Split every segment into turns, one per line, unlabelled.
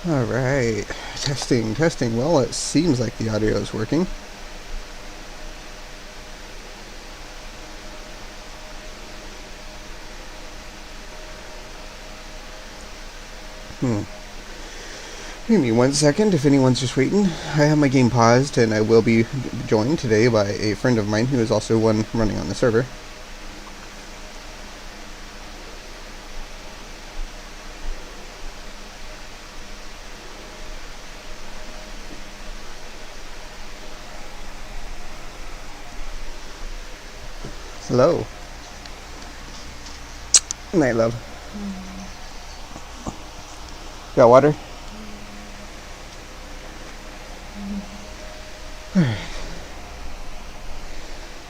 Alright, testing, testing. Well, it seems like the audio is working. Give me 1 second if anyone's just waiting. I have my game paused and I will be joined today by a friend of mine who is also one running on the server. Hello. Night, love. Got water? Alright.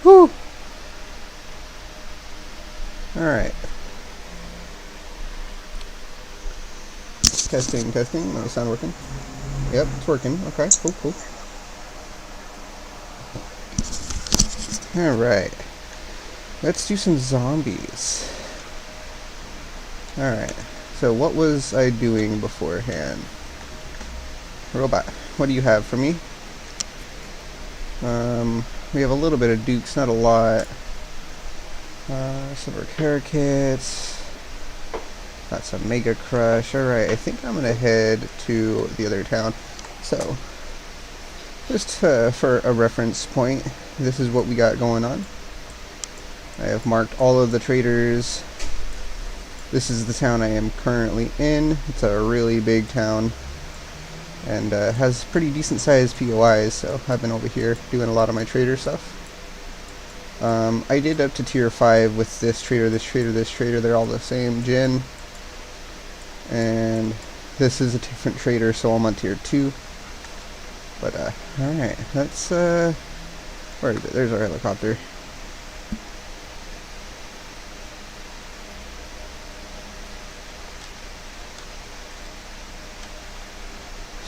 Whew. Alright. Testing, testing. Is the sound working? Yep, it's working. Okay, cool, cool. Alright. Let's do some zombies. Alright. So what was I doing beforehand? Robot, what do you have for me? We have a little bit of dukes, not a lot. Silver carrot kits. Got some mega crush. Alright, I think I'm gonna head to the other town. So, just for a reference point, this is what we got going on. I have marked all of the traders. This is the town I am currently in. It's a really big town and has pretty decent sized POIs, so I've been over here doing a lot of my trader stuff. I did up to tier 5 with this trader, this trader, this trader. They're all the same gen. And this is a different trader, so I'm on tier 2. But, alright, let's, where is it? There's our helicopter.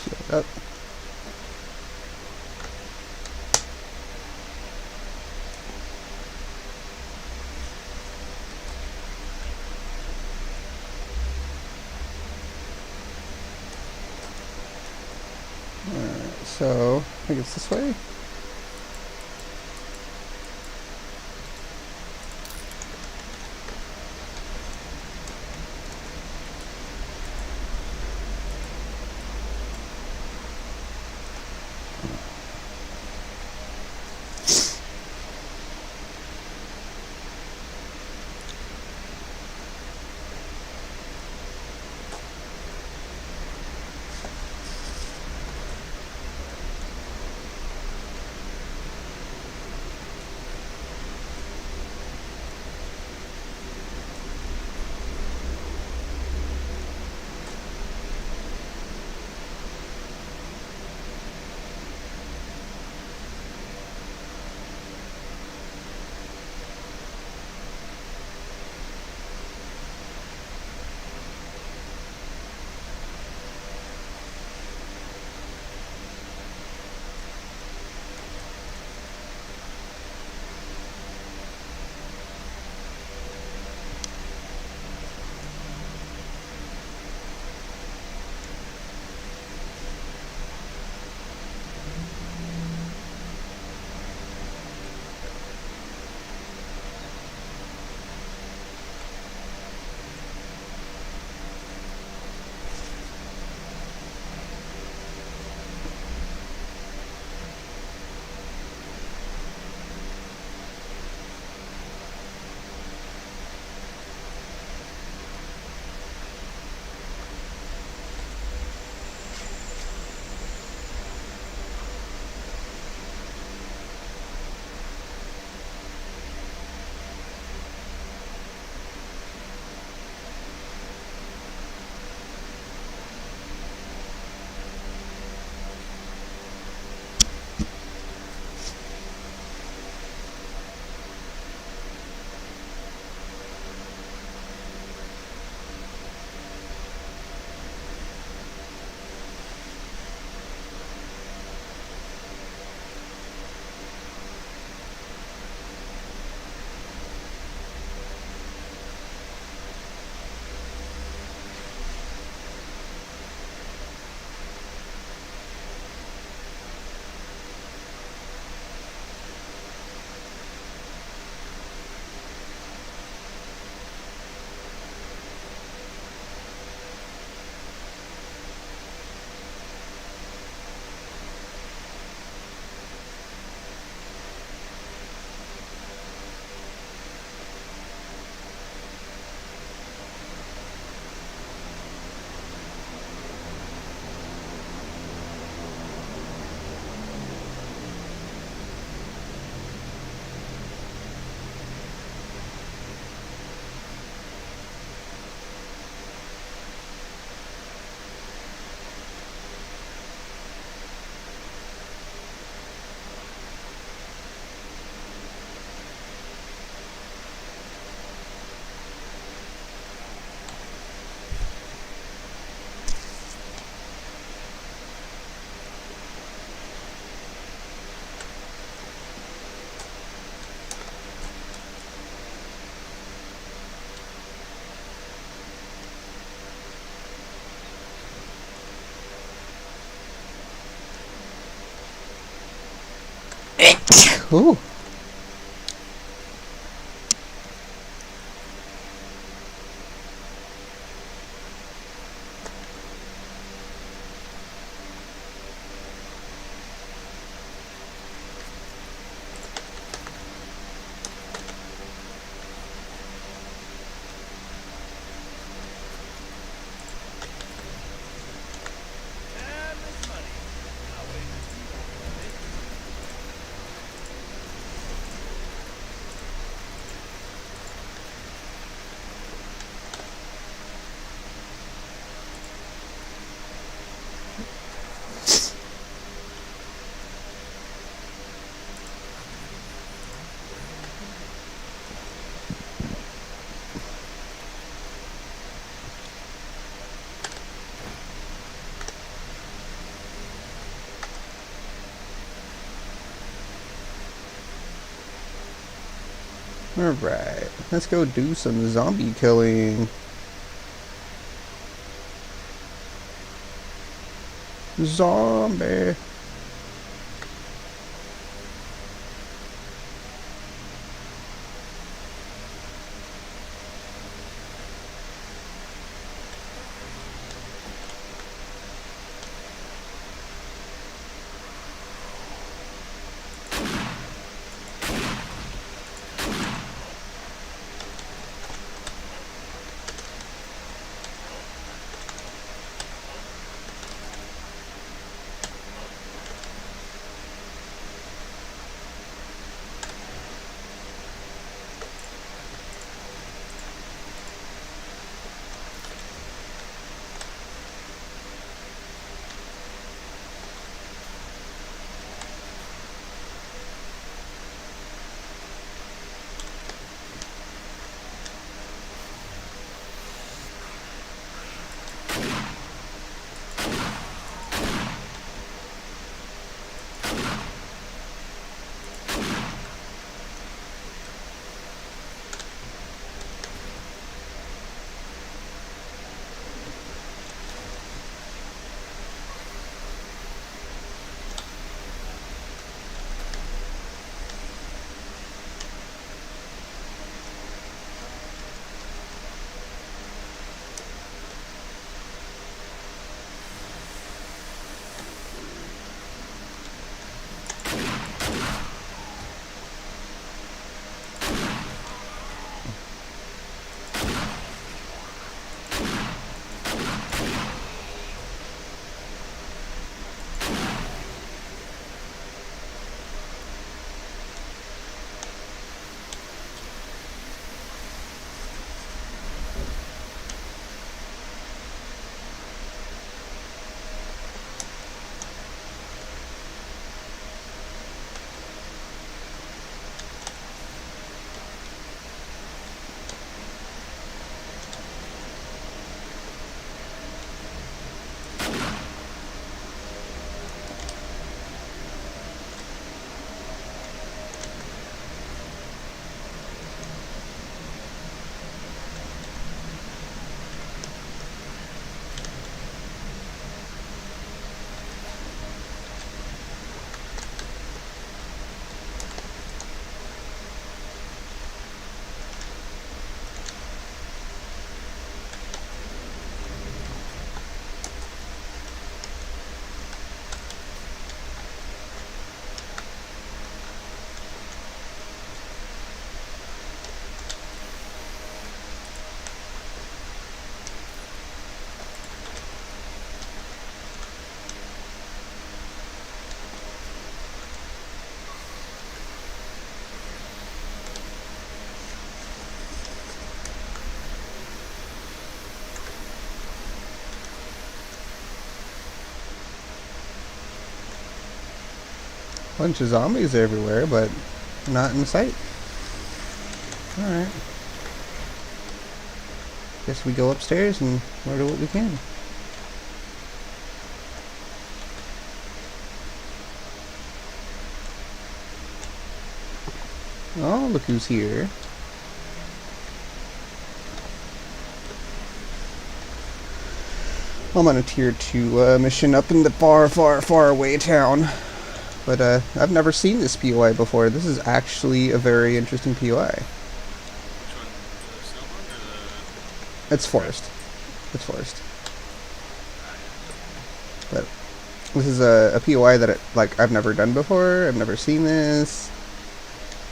Shield up. Alright, so, I think it's this way. Ooh. Alright, let's go do some zombie killing. Zombie. Bunch of zombies everywhere, but not in sight. Alright. Guess we go upstairs and murder what we can. Oh, look who's here. I'm on a tier 2 mission up in the far away town. But I've never seen this POI before. This is actually a very interesting POI.
Which one? The snow one or
It's
the grass
forest.
one?
It's forest.
Ah,
But this is a POI that I've never done before. I've never seen this.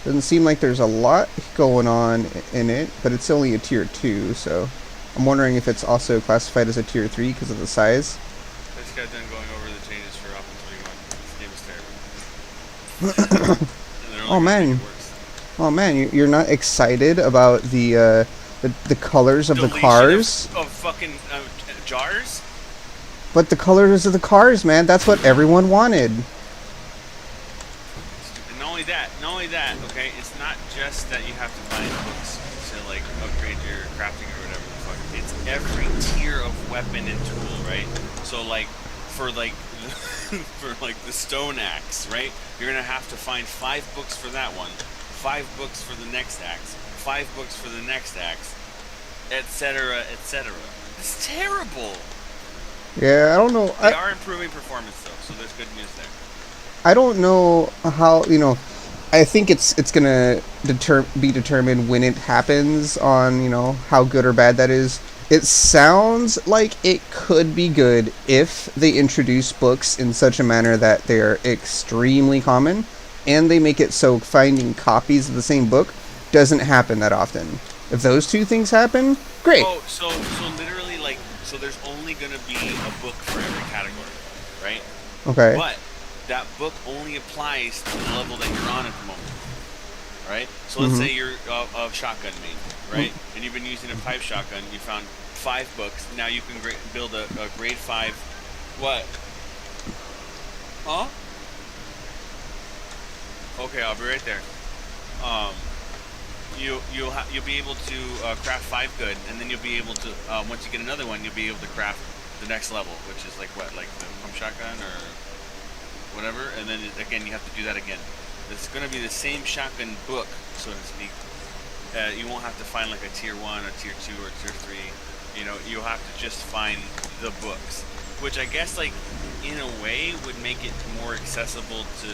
Doesn't seem like there's a lot going on in it, but it's only a tier 2, so I'm wondering if it's also classified as a tier 3 because of the size.
yeah. I just got done going over the changes for Alpha 21. This game is terrible. And they're only
Oh
going to make
man,
it worse.
oh man, you're not excited about the colors of the
Deletion
cars?
of fucking jars?
But the colors of the cars, man, that's what everyone wanted.
Fucking stupid. Not only that, okay, it's not just that you have to buy books to like upgrade your crafting or whatever the fuck. It's every tier of weapon and tool, right? So like for like for like the stone axe, right? You're gonna have to find 5 books for that one, 5 books for the next axe, 5 books for the next axe, etc., etc. It's terrible.
Yeah, I don't know.
They are improving performance though, so there's good news there.
I don't know how, I think it's gonna be determined when it happens on, how good or bad that is. It sounds like it could be good if they introduce books in such a manner that they're extremely common, and they make it so finding copies of the same book doesn't happen that often. If those two things happen, great.
Oh, so literally like so there's only gonna be a book for every category, right?
Okay.
But that book only applies to the level that you're on at the moment, right? So let's say you're a shotgun main, right? And you've been using a pipe shotgun. You found 5 books. Now you can build a grade 5. What? Huh? Okay, I'll be right there. Um, you'll be able to craft 5 good, and then you'll be able to once you get another one, you'll be able to craft the next level, which is like what, like the pump shotgun or whatever, and then again you have to do that again. It's going to be the same shotgun book, so to speak. You won't have to find like a tier 1 or tier 2 or tier 3. You'll have to just find the books, which I guess like in a way would make it more accessible to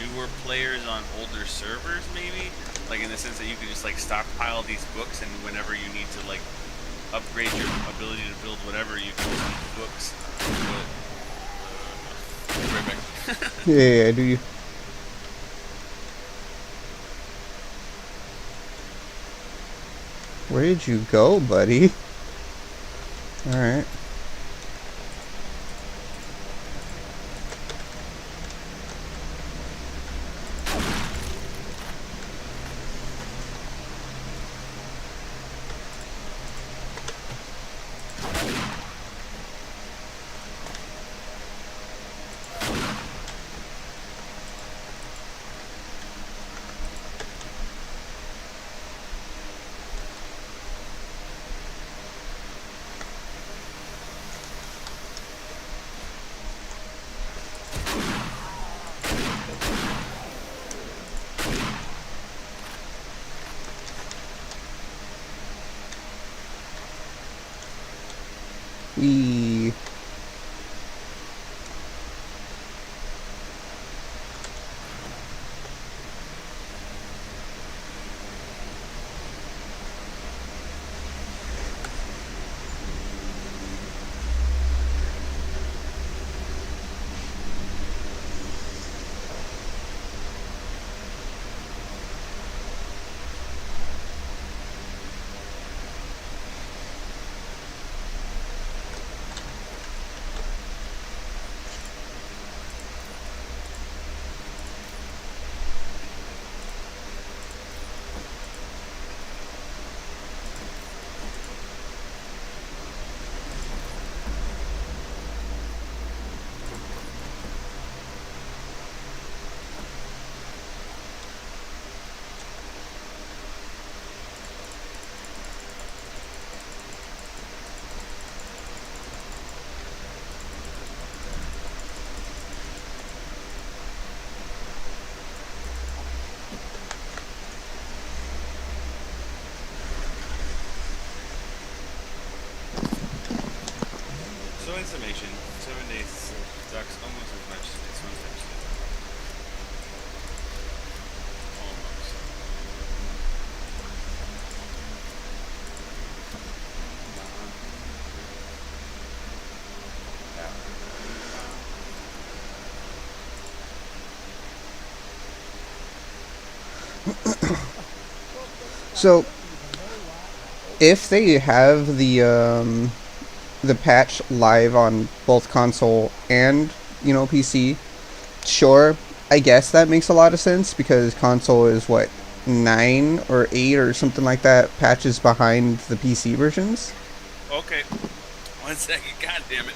newer players on older servers, maybe, like in the sense that you could just like stockpile these books, and whenever you need to like upgrade your ability to build whatever, you can use the books. But right back.
Yeah, do you? Where did you go, buddy? Alright. We
So in summation, 7 days sucks almost as much as 1 times 2.
So, if they have the patch live on both console and PC, sure, I guess that makes a lot of sense because console is what 9 or 8 or something like that patches behind the PC versions.
Okay. 1 second. God damn it.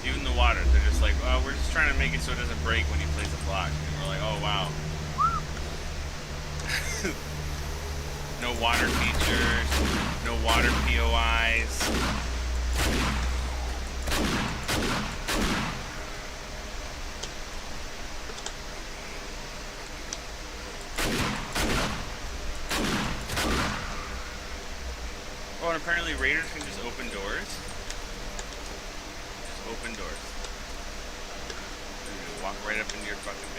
Even the water, they're just like, oh, we're just trying to make it so it doesn't break when you place a block. And we're like, oh, wow. No water features, no water POIs. Oh, and apparently raiders can just open doors. Open doors. Walk right up into your fucking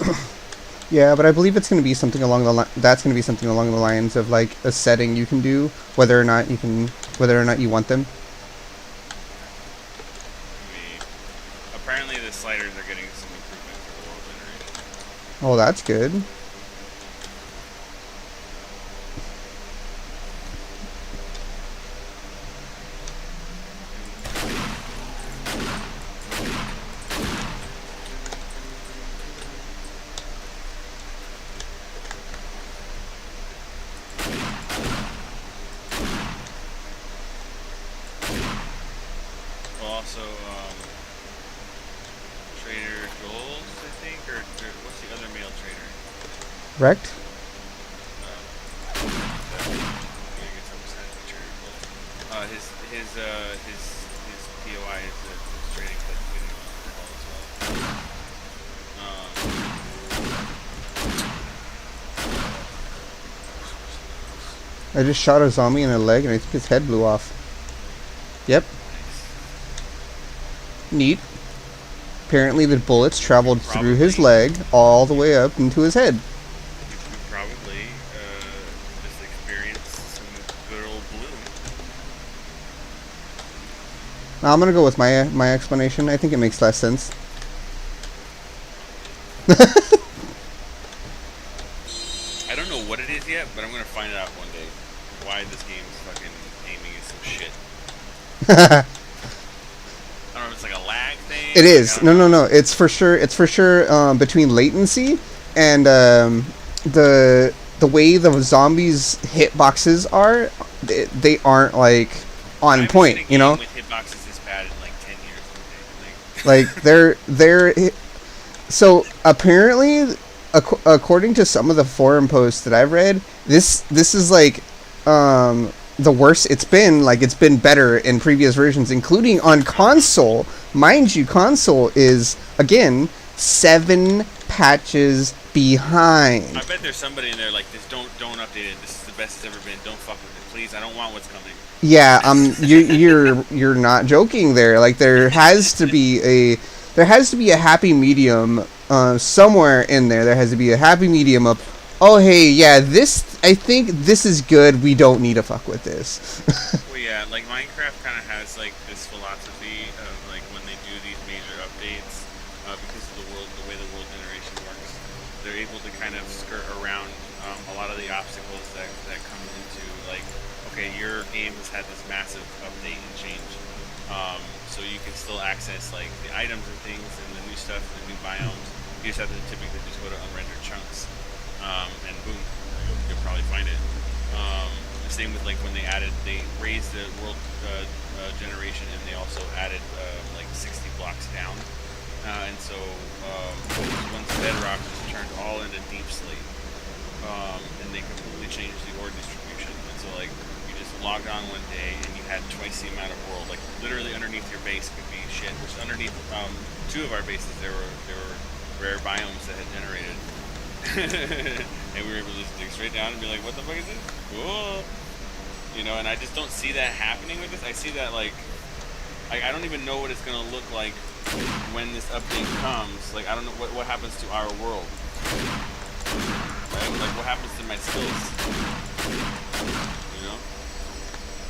base.
Yeah, but I believe it's going to be something along that's going to be something along the lines of like a setting you can do, whether or not you want them.
Apparently the sliders are getting some improvement for the world generation.
Oh, that's good.
Also, Trader Joel's, I think, or what's the other male trader?
Wrecked?
His POI is trading that video as well.
I just shot a zombie in the leg and I think his head blew off. Yep. Neat. Apparently the bullets traveled through his leg all the way up into his head.
You probably just experienced some good old bloom.
I'm gonna go with my explanation. I think it makes less sense.
I don't know what it is yet, but I'm gonna find out one day why this game's fucking aiming is so shit. I don't know if it's like a lag thing.
It is. No. It's for sure between latency and the way the zombies hitboxes are, they aren't like on point, you know?
With hitboxes this bad in like 10 years.
Like they're so apparently according to some of the forum posts that I've read, this is like the worst it's been. Like it's been better in previous versions, including on console. Mind you, console is again 7 patches behind.
I bet there's somebody in there like this. Don't update it. This is the best it's ever been. Don't fuck with it, please. I don't want what's coming.
Yeah, you're not joking there. Like there has to be there has to be a happy medium somewhere in there. There has to be a happy medium of, oh hey, yeah, I think this is good. We don't need to fuck with this.
Well, yeah, like Minecraft kind of has like this philosophy of like when they do these major updates, because of the way the world generation works, they're able to kind of skirt around a lot of the obstacles that comes into like, okay, your game has had this massive update and change, so you can still access like the items and things and the new stuff, the new biomes. You just have to typically just go to unrendered chunks, and boom, you'll probably find it. The same with like when they raised the world generation, and they also added like 60 blocks down, and so once Bedrock was turned all into Deep Slate, and they completely changed the ore distribution. And so like you just logged on one day and you had twice the amount of world, like literally underneath your base could be shit. Which underneath two of our bases there were rare biomes that had generated. And we were able to just dig straight down and be like, what the fuck is this? Cool. You know, and I just don't see that happening with this. I see that like I don't even know what it's gonna look like when this update comes. Like I don't know what happens to our world. Right? Like what happens to my skills. You know?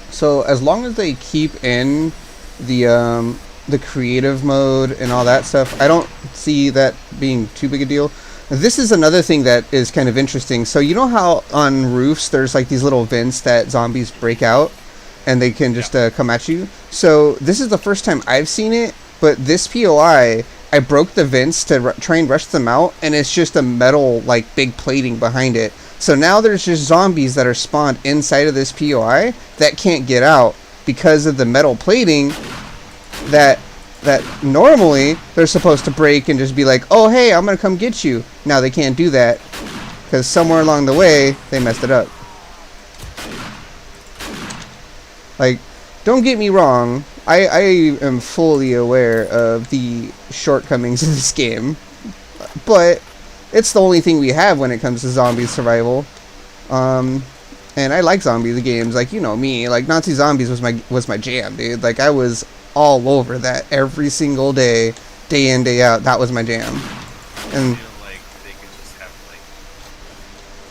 So as long as they keep in the creative mode and all that stuff, I don't see that being too big a deal. This is another thing that is kind of interesting. So you know how on roofs there's like these little vents that zombies break out and they can just come at you? So this is the first time I've seen it, but this POI, I broke the vents to try and rush them out, and it's just a metal like big plating behind it. So now there's just zombies that are spawned inside of this POI that can't get out because of the metal plating that normally they're supposed to break and just be like, oh hey, I'm gonna come get you. Now they can't do that because somewhere along the way they messed it up. Like, don't get me wrong, I am fully aware of the shortcomings of this game, but it's the only thing we have when it comes to zombie survival. And I like zombie games, like, you know me, like Nazi Zombies was my jam, dude. Like I was all over that every single day in, day out. That was my jam. And
I feel like they could just have like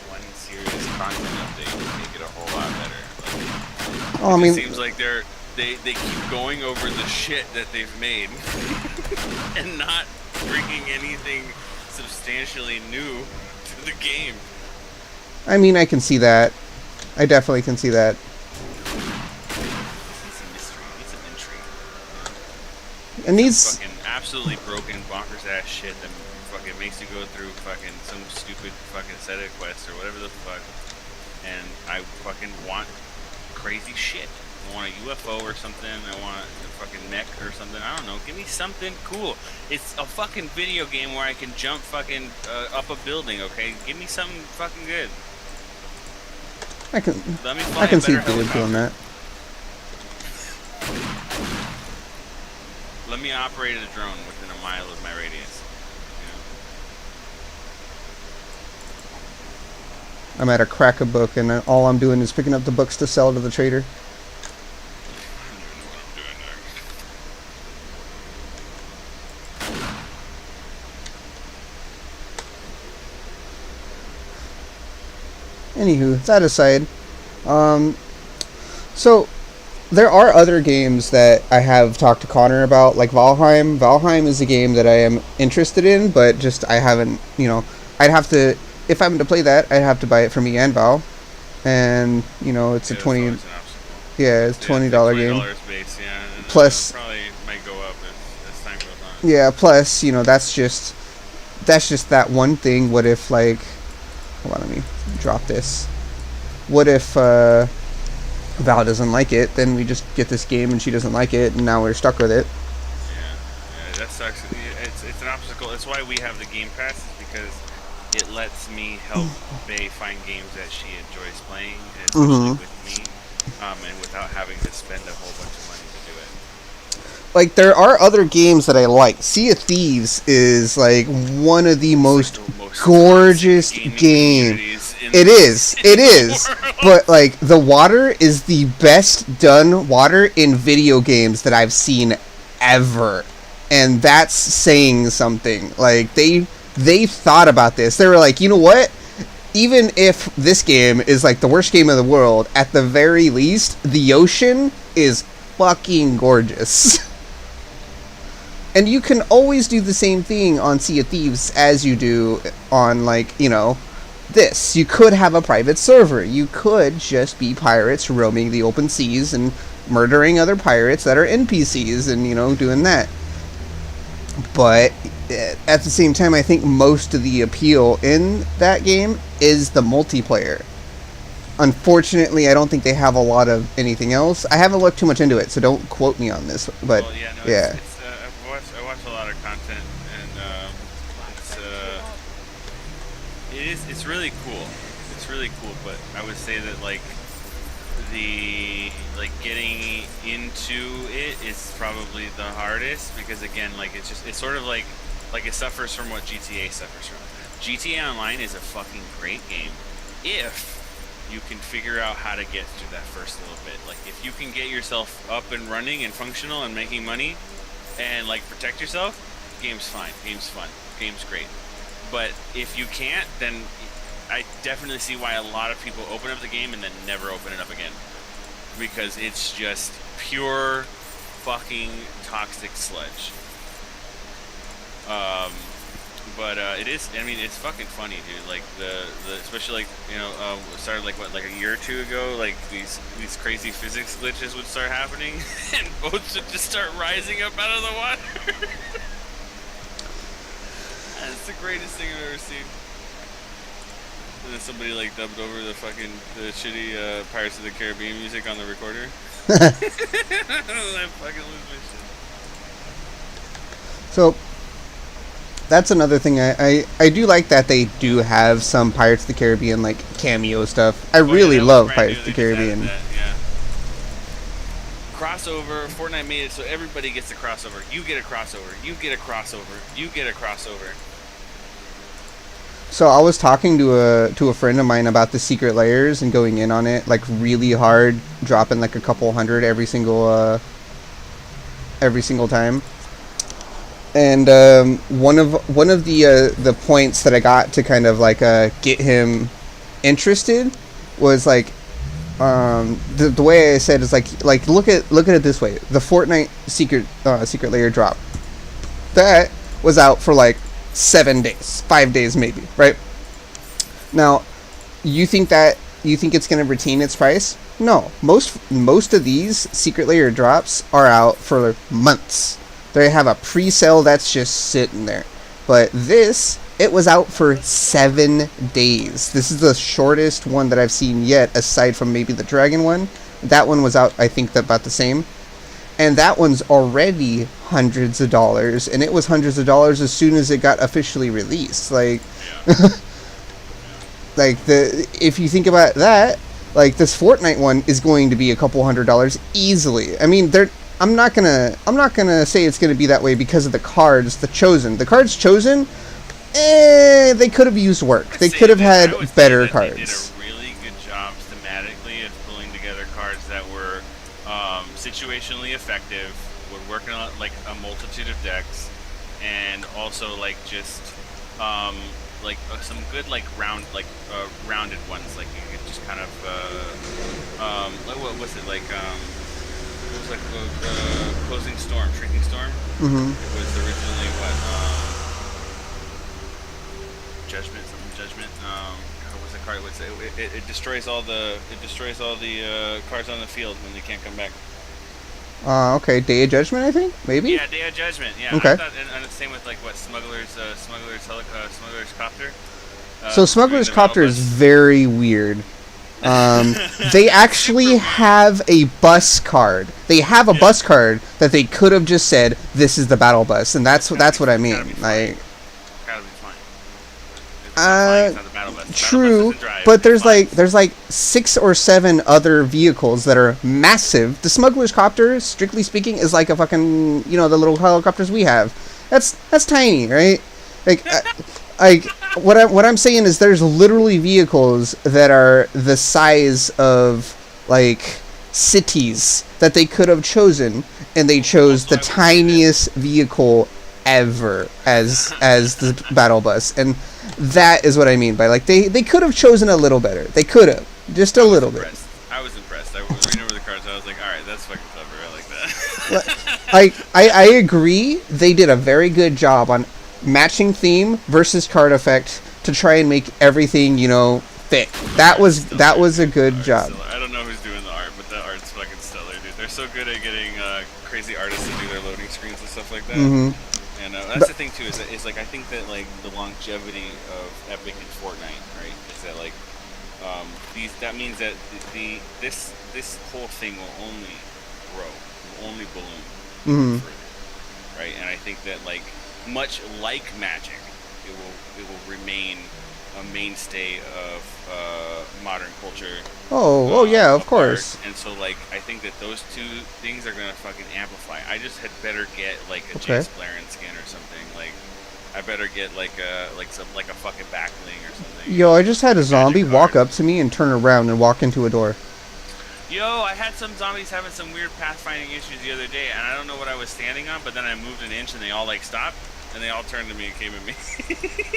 one serious content update and make it a whole lot better. Like,
oh, I mean,
it seems like they keep going over the shit that they've made and not bringing anything substantially new to the game.
I mean, I can see that. I definitely can see that. And these
fucking absolutely broken, bonkers ass shit that fucking makes you go through fucking some stupid fucking set of quests or whatever the fuck. And I fucking want crazy shit. I want a UFO or something. I want a fucking mech or something. I don't know. Give me something cool. It's a fucking video game where I can jump fucking up a building. Okay, give me something fucking good.
I can see the doing that.
Let me operate a drone within a mile of my radius.
You know? I'm at a crack a book, and all I'm doing is picking up the books to sell to the trader. Anywho, that aside, so there are other games that I have talked to Connor about, like Valheim. Valheim is a game that I am interested in, but just I haven't, you know, I'd have to, if I'm to play that, I'd have to buy it for me and Val, and you know, it's
yeah,
a $20, it's $20 game.
Base, yeah,
plus,
probably might go up as time goes on.
Yeah, plus, you know, that's just that one thing. What if, like, hold on, let me drop this. What if Val doesn't like it? Then we just get this game and she doesn't like it, and now we're stuck with it.
Yeah, that sucks. It's an obstacle. That's why we have the Game Pass, is because it lets me help Bae find games that she enjoys playing, especially with me, and without having to spend a whole bunch of money to do it.
Like, there are other games that I like. Sea of Thieves is like one of the most gorgeous games. It is. But like, the water is the best done water in video games that I've seen ever. And that's saying something. Like, they thought about this. They were like, you know what? Even if this game is like the worst game in the world, at the very least, the ocean is fucking gorgeous. And you can always do the same thing on Sea of Thieves as you do on, like, you know, this. You could have a private server. You could just be pirates roaming the open seas and murdering other pirates that are NPCs and, you know, doing that. But at the same time, I think most of the appeal in that game is the multiplayer. Unfortunately, I don't think they have a lot of anything else. I haven't looked too much into it, so don't quote me on this. But
well, yeah, no,
yeah.
I watch a lot of content, and it's really cool. It's really cool, but I would say that like getting into it is probably the hardest, because again, like it's sort of like it suffers from what GTA suffers from. GTA Online is a fucking great game if you can figure out how to get through that first little bit. Like, if you can get yourself up and running and functional and making money and like protect yourself, game's fine, game's fun, game's great. But if you can't, then I definitely see why a lot of people open up the game and then never open it up again, because it's just pure fucking toxic sludge. But it is. I mean, it's fucking funny, dude. Like the especially like, you know, started like what, like a year or two ago. Like these crazy physics glitches would start happening, and boats would just start rising up out of the water. That's the greatest thing I've ever seen. And then somebody like dubbed over the shitty Pirates of the Caribbean music on the recorder. I fucking lose my shit.
So that's another thing. I do like that they do have some Pirates of the Caribbean like cameo stuff. I really love Pirates of the Caribbean.
That, yeah. Crossover. Fortnite made it so everybody gets a crossover. You get a crossover. You get a crossover. You get a crossover.
So I was talking to a friend of mine about the secret layers and going in on it like really hard, dropping like a couple hundred every single time. And one of the points that I got to kind of like get him interested was like the way I said is like look at it this way: the Fortnite secret layer drop that was out for like 7 days, 5 days maybe, right? Now, you think it's going to retain its price? No, most of these secret layer drops are out for months. They have a pre-sale that's just sitting there. But this, it was out for 7 days. This is the shortest one that I've seen yet, aside from maybe the Dragon one. That one was out, I think, about the same. And that one's already hundreds of dollars, and it was hundreds of dollars as soon as it got officially released. Like,
yeah.
like if you think about that, like this Fortnite one is going to be a couple $100 easily. I mean, I'm not gonna say it's gonna be that way because of the cards. The cards chosen, they could have used work. They could have had better cards.
They did a really good job thematically of pulling together cards that were situationally effective, would work on like a multitude of decks, and also like just some good like rounded ones. Like you could just kind of what was it like? It was like Closing Storm, Shrinking Storm.
Mm-hmm.
It was originally what Judgment. What was the card? It destroys all the cards on the field when they can't come back.
Okay, Day of Judgment, I think, maybe.
Yeah, Day of Judgment. Yeah.
Okay.
I thought, and the same with like what Smuggler's Copter.
So Smuggler's Copter is very weird. They actually have a bus card. They have a bus card that they could have just said, "This is the battle bus," and that's what I mean. Like,
gotta be fine. It's not the battle bus.
True, but there's like 6 or 7 other vehicles that are massive. The Smuggler's Copter, strictly speaking, is like a fucking, you know, the little helicopters we have. That's tiny, right? Like, what I'm saying is there's literally vehicles that are the size of like cities that they could have chosen, and they chose the tiniest vehicle ever as the battle bus. And that is what I mean by, like, they could have chosen a little better. They could have, just a little bit.
I was impressed. I was reading over the cards. I was like, all right, that's fucking clever. I like that.
I agree. They did a very good job on matching theme versus card effect to try and make everything, you know, fit. That was a good job.
I don't know who's doing the art, but the art's fucking stellar, dude. They're so good at getting crazy artists to do their loading screens and stuff like that.
Mm-hmm.
And that's the thing too, is like I think that like the longevity of Epic and Fortnite, right, is that like that means that this whole thing will only grow, will only balloon further, right? And I think that like much like Magic, it will remain a mainstay of modern culture.
Oh yeah, of course.
And so like I think that those two things are gonna fucking amplify. I just had better get like a
Okay.
Jace Blaren skin or something. Like I better get like a fucking backbling or something.
Yo, I just had a zombie
Magic
walk
card.
up to me and turn around and walk into a door.
Yo, I had some zombies having some weird pathfinding issues the other day, and I don't know what I was standing on, but then I moved an inch and they all like stopped, and they all turned to me and came at me.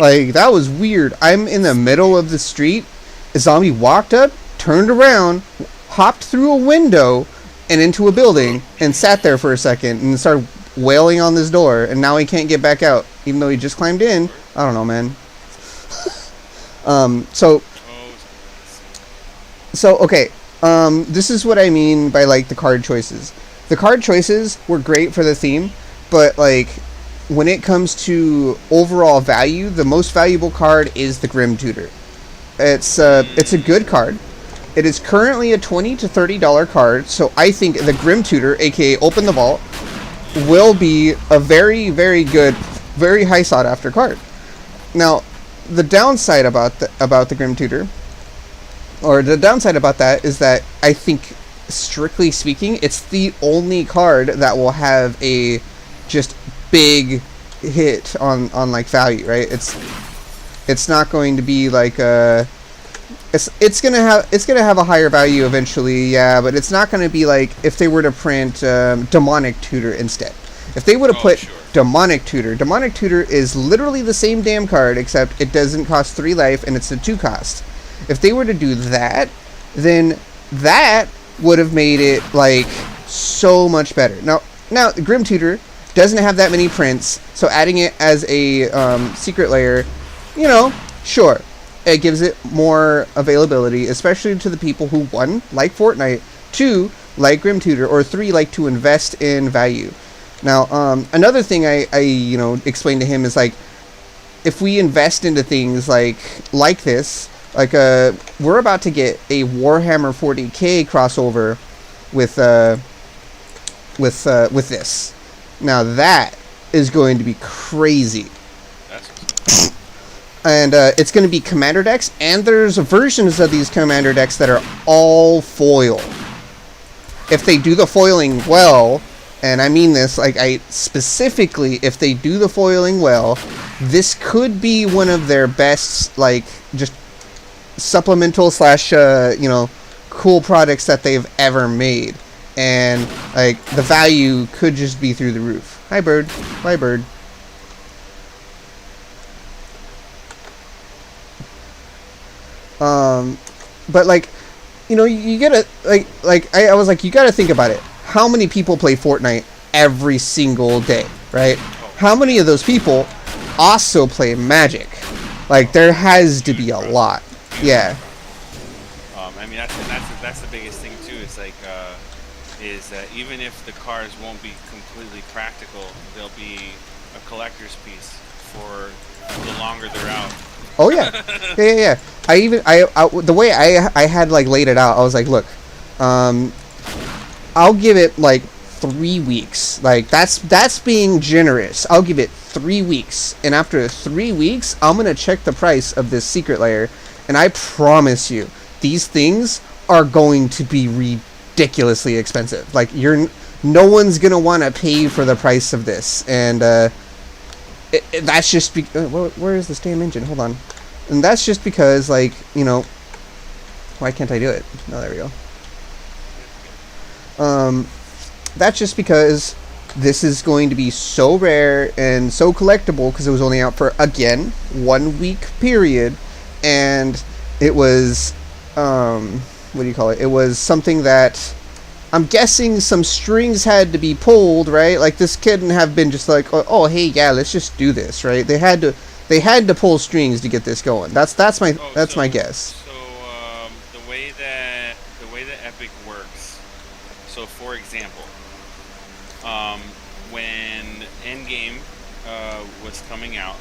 Like, that was weird. I'm in the middle of the street. A zombie walked up, turned around, hopped through a window and into a building, and sat there for a second and started wailing on this door. And now he can't get back out, even though he just climbed in. I don't know, man. So okay. This is what I mean by, like, the card choices. The card choices were great for the theme, but, like, when it comes to overall value, the most valuable card is the Grim Tutor. It's a good card. It is currently a $20 to $30 card, so I think the Grim Tutor, aka Open the Vault, will be a very, very good, very high sought after card. Now, the downside about the Grim Tutor, or the downside about that, is that I think, strictly speaking, it's the only card that will have a just big hit on like value, right? It's not going to be like it's gonna have a higher value eventually, yeah, but it's not gonna be like if they were to print Demonic Tutor instead. If they would have put Demonic Tutor is literally the same damn card, except it doesn't cost 3 life and it's a 2 cost. If they were to do that, then that would have made it like so much better. Now the Grim Tutor doesn't have that many prints, so adding it as a secret layer, you know, sure, it gives it more availability, especially to the people who, 1, like Fortnite, 2, like Grim Tutor, or 3, like to invest in value. Now, another thing I explained to him is, like, if we invest into things like this, like we're about to get a Warhammer 40K crossover with this. Now that is going to be crazy. And it's going to be commander decks, and there's versions of these commander decks that are all foil. If they do the foiling well, and I mean this, like, specifically, if they do the foiling well, this could be one of their best, like, just supplemental / cool products that they've ever made. And, like, the value could just be through the roof. Hi, bird. Bye, bird. But, like, you gotta, I was like, you gotta think about it. How many people play Fortnite every single day, right? How many of those people also play Magic? Like, there has to be a lot. Yeah.
I mean, that's the biggest thing too. It's like, is that even if the cards won't be completely practical, they'll be a collector's piece for the longer they're out.
Oh yeah, yeah. I the way I had like laid it out, I was like, look, I'll give it like 3 weeks. Like that's being generous. I'll give it 3 weeks, and after 3 weeks, I'm gonna check the price of this secret layer, and I promise you, these things are going to be ridiculously expensive. Like no one's gonna want to pay for the price of this, and that's just where is this damn engine? Hold on. And that's just because, like, why can't I do it? Oh, there we go. That's just because this is going to be so rare and so collectible because it was only out for, again, 1 week period, and it was, what do you call it? It was something that I'm guessing some strings had to be pulled, right? Like this couldn't have been just like, oh, hey, yeah, let's just do this, right? They had to pull strings to get this going.
Oh,
That's my guess.
the way that Epic works. So, for example, um, when Endgame was coming out,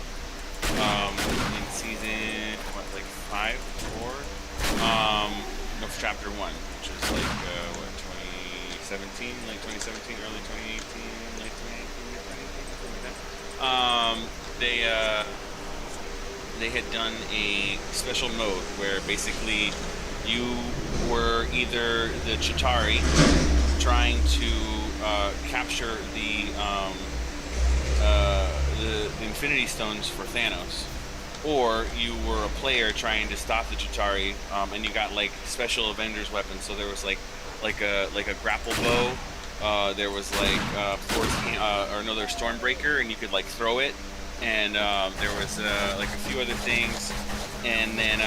in season what, like 5, 4, of chapter 1, which was like what, 2017, late 2017, early 2018, late 2018, mid 2018, something like that. They had done a special mode where basically you were either the Chitauri trying to capture the Infinity Stones for Thanos, or you were a player trying to stop the Chitauri, and you got like special Avengers weapons. So there was like a grapple bow. There was like there's Stormbreaker, and you could like throw it, and there was like a few other things. And then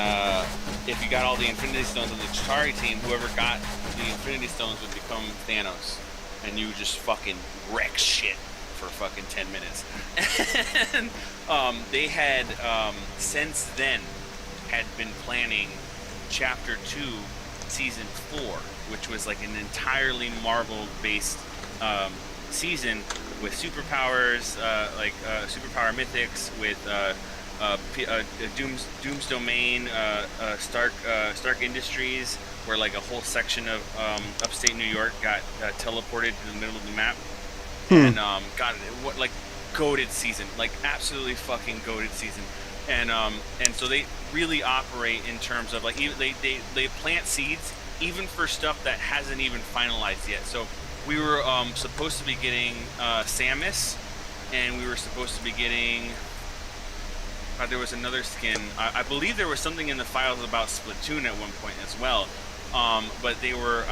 if you got all the Infinity Stones on the Chitauri team, whoever got the Infinity Stones would become Thanos, and you just fucking wreck shit for fucking 10 minutes. And they had since then had been planning Chapter 2, Season 4, which was like an entirely Marvel-based season with superpowers, superpower mythics, with Doom's Domain, Stark Industries, where like a whole section of upstate New York got teleported to the middle of the map. And God, what, like, goated season, like absolutely fucking goated season. And so they really operate in terms of like they plant seeds even for stuff that hasn't even finalized yet. So we were supposed to be getting Samus, and we were supposed to be getting. There was another skin. I believe there was something in the files about Splatoon at one point as well, but they were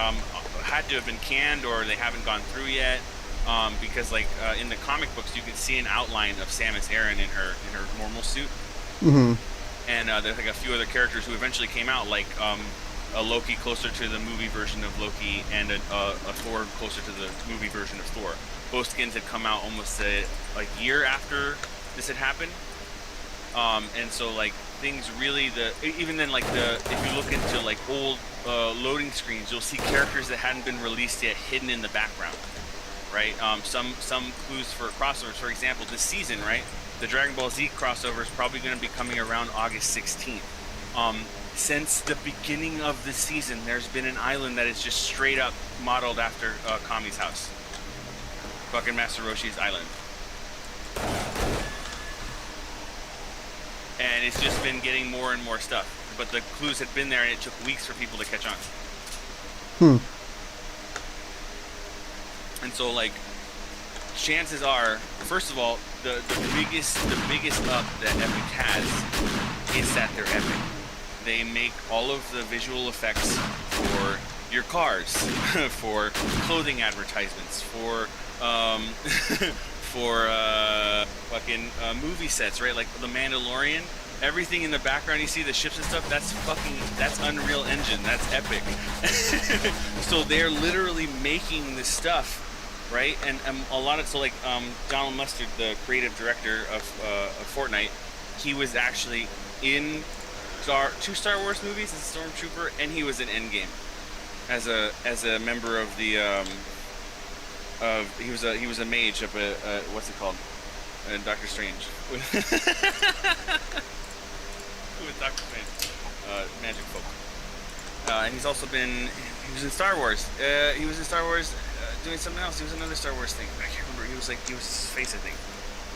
had to have been canned, or they haven't gone through yet. Because like in the comic books, you can see an outline of Samus Aran in her normal suit.
Mm-hmm.
And there's like a few other characters who eventually came out, like a Loki closer to the movie version of Loki, and a Thor closer to the movie version of Thor. Both skins had come out almost a year after this had happened. And so like things really, even then, like if you look into like old loading screens, you'll see characters that hadn't been released yet hidden in the background. Right, some clues for crossovers. For example, this season, right, the Dragon Ball Z crossover is probably going to be coming around August 16th. Since the beginning of the season, there's been an island that is just straight up modeled after Kami's house, fucking Master Roshi's island, and it's just been getting more and more stuff. But the clues had been there, and it took weeks for people to catch on. And so, like, chances are, first of all, the biggest up that Epic has is that they're Epic. They make all of the visual effects for your cars, for clothing advertisements, for fucking movie sets, right? Like The Mandalorian. Everything in the background you see, the ships and stuff, that's Unreal Engine. That's Epic. So they're literally making this stuff. Right, and a lot of Donald Mustard, the creative director of Fortnite, he was actually in two Star Wars movies as a stormtrooper, and he was in Endgame as a member of the he was a mage of what's it called, Doctor Strange with Doctor Strange, magic folk, and he was in Star Wars. He was in Star Wars. Doing something else. He was another Star Wars thing. I can't remember. He was his face, I think.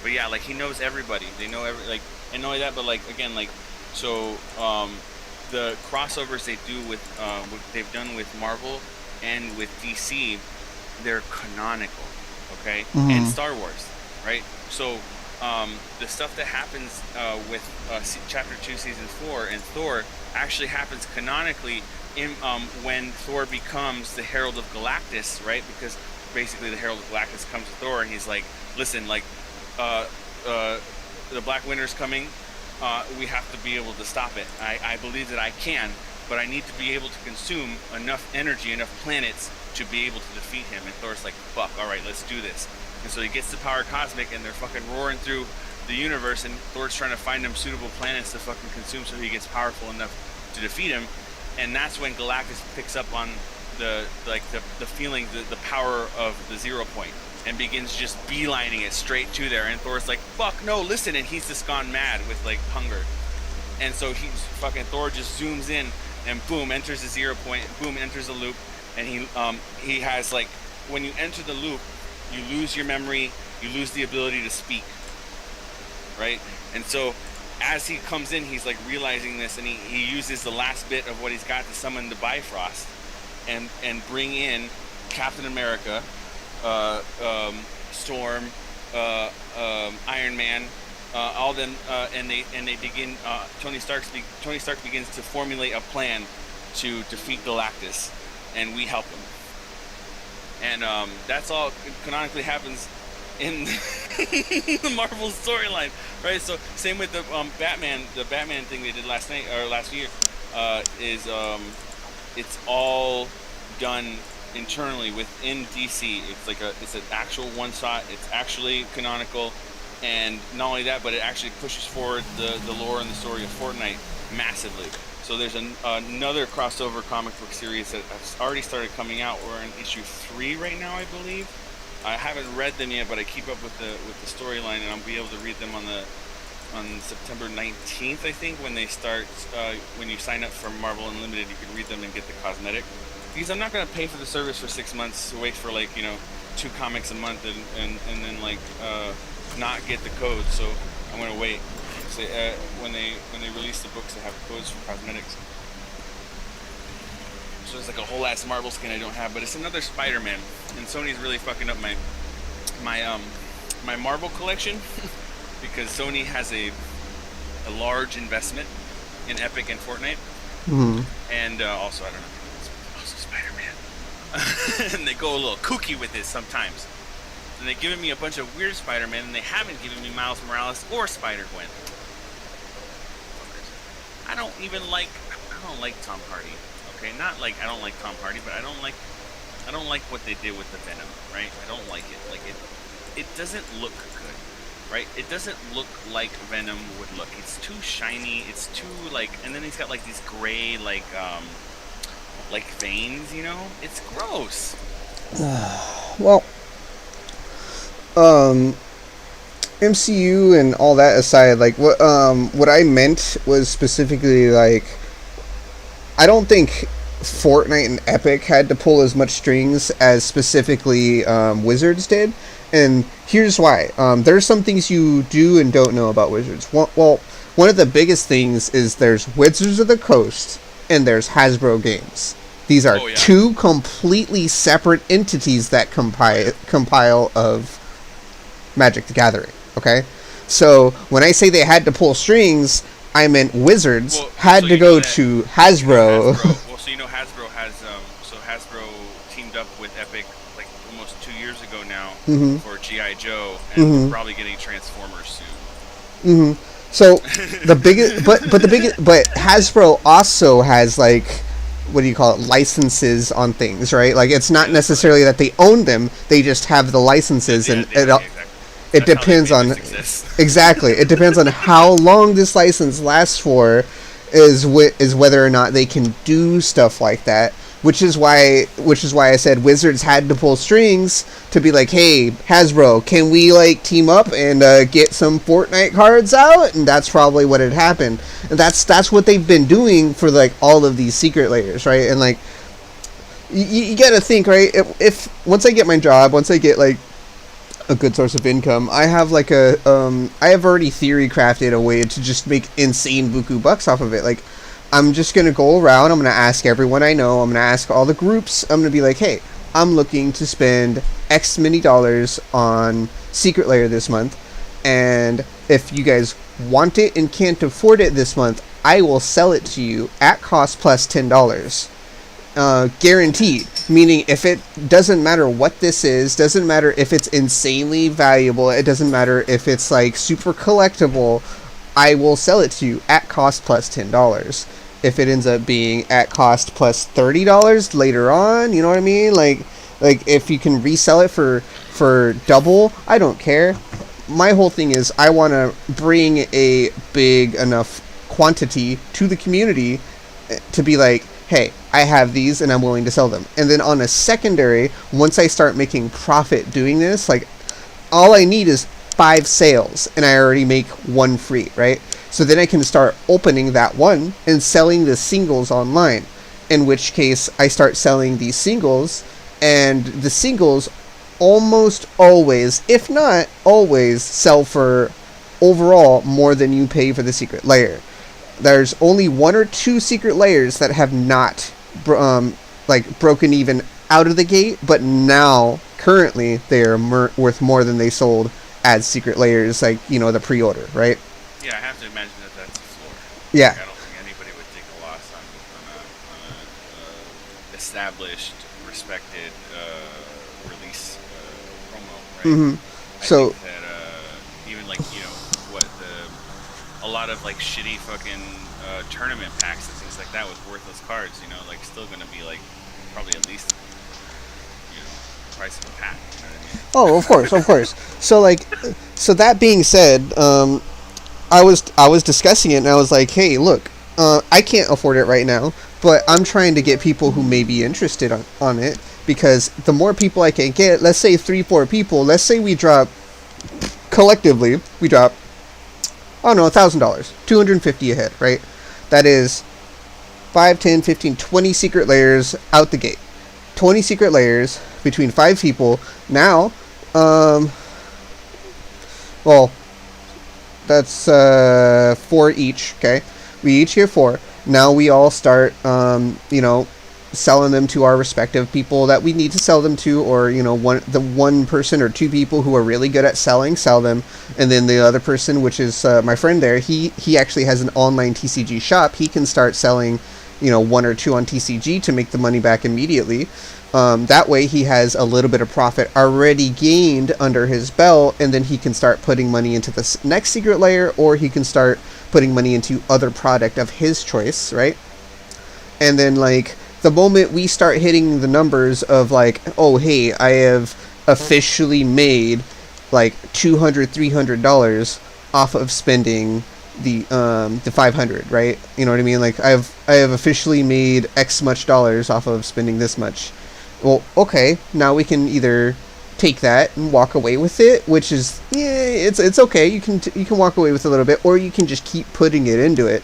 But yeah, like he knows everybody. They know and not only that, but like again, like so the crossovers they do with what they've done with Marvel and with DC, they're canonical, okay? And Star Wars, right? So the stuff that happens with Chapter 2, Season 4 and Thor actually happens canonically when Thor becomes the Herald of Galactus, right? Because basically the Herald of Galactus comes to Thor and he's like, listen, like, uh, uh, the Black Winter's coming. We have to be able to stop it. I believe that I can, but I need to be able to consume enough energy, enough planets to be able to defeat him. And Thor's like, fuck, all right, let's do this. And so he gets the power cosmic, and they're fucking roaring through the universe, and Thor's trying to find them suitable planets to fucking consume so he gets powerful enough to defeat him. And that's when Galactus picks up on the feeling, the power of the 0 point, and begins just beelining it straight to there. And Thor's like, fuck no, listen. And he's just gone mad with like hunger. And so Thor just zooms in and boom, enters the 0 point, boom, enters the loop. And he has like, when you enter the loop, you lose your memory, you lose the ability to speak, right? And so as he comes in, he's like realizing this, and he uses the last bit of what he's got to summon the Bifrost and bring in Captain America, Storm, Iron Man, all them, and they begin. Tony Stark begins to formulate a plan to defeat Galactus, and we help him. And that's all canonically happens in the Marvel storyline, right? So same with the Batman thing they did last year, is it's all done internally within DC. It's an actual one shot. It's actually canonical, and not only that, but it actually pushes forward the lore and the story of Fortnite massively. So there's another crossover comic book series that has already started coming out. We're in issue 3 right now, I believe. I haven't read them yet, but I keep up with the storyline, and I'll be able to read them on September 19th, I think, when they start. When you sign up for Marvel Unlimited, you can read them and get the cosmetic. Because I'm not gonna pay for the service for 6 months to wait for 2 comics a month and then not get the codes. So I'm gonna wait. So, when they release the books, they have codes for cosmetics. So there's like a whole ass Marvel skin I don't have, but it's another Spider-Man, and Sony's really fucking up my Marvel collection because Sony has a large investment in Epic and Fortnite, and also I don't know, also Spider-Man, and they go a little kooky with this sometimes. And they've given me a bunch of weird Spider-Man, and they haven't given me Miles Morales or Spider-Gwen. I don't like Tom Hardy. Okay, not like I don't like Tom Hardy, but I don't like what they did with the Venom, right? I don't like it. Like it doesn't look good, right? It doesn't look like Venom would look. It's too shiny. It's too and then he's got like these gray like veins, you know? It's gross.
Well, MCU and all that aside, like what I meant was specifically like I don't think Fortnite and Epic had to pull as much strings as specifically Wizards did, and here's why. There's some things you do and don't know about Wizards. Well, one of the biggest things is there's Wizards of the Coast and there's Hasbro Games. These are two completely separate entities that compile of Magic the Gathering. Okay, so when I say they had to pull strings, I meant Wizards had to go to Hasbro.
Well, so Hasbro has Hasbro teamed up with Epic like almost 2 years ago now for G.I. Joe, and we're probably getting Transformers soon.
So the biggest, but Hasbro also has like, what do you call it, licenses on things, right? Like it's not necessarily that they own them; they just have the licenses, and it depends on exactly. It depends on how long this license lasts for, is whether or not they can do stuff like that. Which is why I said Wizards had to pull strings to be like, hey, Hasbro, can we like team up and get some Fortnite cards out? And that's probably what had happened. And that's what they've been doing for like all of these secret layers, right? And like you got to think, right? If once I get my job, once I get like a good source of income, I have like I have already theory crafted a way to just make insane buku bucks off of it. Like I'm just going to go around, I'm going to ask everyone I know, I'm going to ask all the groups, I'm going to be like, hey, I'm looking to spend X many dollars on Secret Lair this month, and if you guys want it and can't afford it this month, I will sell it to you at cost plus $10. guaranteed. Meaning, if it doesn't matter what this is, doesn't matter if it's insanely valuable, it doesn't matter if it's like super collectible, I will sell it to you at cost plus $10. If it ends up being at cost plus $30 later on, you know what I mean? Like if you can resell it for double, I don't care. My whole thing is I want to bring a big enough quantity to the community to be like, hey, I have these and I'm willing to sell them. And then on a secondary, once I start making profit doing this, like all I need is 5 sales and I already make 1 free, right? So then I can start opening that one and selling the singles online, in which case I start selling these singles, and the singles almost always, if not always, sell for overall more than you pay for the secret layer. There's only 1 or 2 secret layers that have not broken even out of the gate, but now currently they are worth more than they sold as secret layers, like, you know, the pre-order, right?
Yeah, I have to imagine that that's the floor.
Yeah.
Like, I don't think anybody would take a loss on a established, respected release promo, right?
Mm-hmm.
I
So
think that even like, you know, a lot of like shitty fucking tournament packs and things like that with worthless cards, you know, like still gonna be like probably at least, you know, the price of a pack. You know what I mean?
oh, of course. So that being said, I was discussing it and I was like, hey, look, I can't afford it right now, but I'm trying to get people who may be interested on it, because the more people I can get, let's say 3-4 people, let's say we drop collectively, I don't know, $1,000, $250 a head, right? That is 5, 10, 15, 20 secret layers out the gate. 20 secret layers between 5 people. Now, well, that's 4 each, okay? We each get 4. Now we all start, you know, selling them to our respective people that we need to sell them to, or, you know, the one person or 2 people who are really good at selling, sell them, and then the other person, which is my friend there, he actually has an online TCG shop. He can start selling, you know, 1 or 2 on TCG to make the money back immediately. That way he has a little bit of profit already gained under his belt, and then he can start putting money into the next secret layer, or he can start putting money into other product of his choice, right? And then, like, the moment we start hitting the numbers of like, oh, hey, I have officially made like $200, $300 off of spending the 500, right? You know what I mean? Like, I have officially made X much dollars off of spending this much. Well, okay, now we can either take that and walk away with it, which is, yeah, it's okay. You can walk away with a little bit, or you can just keep putting it into it.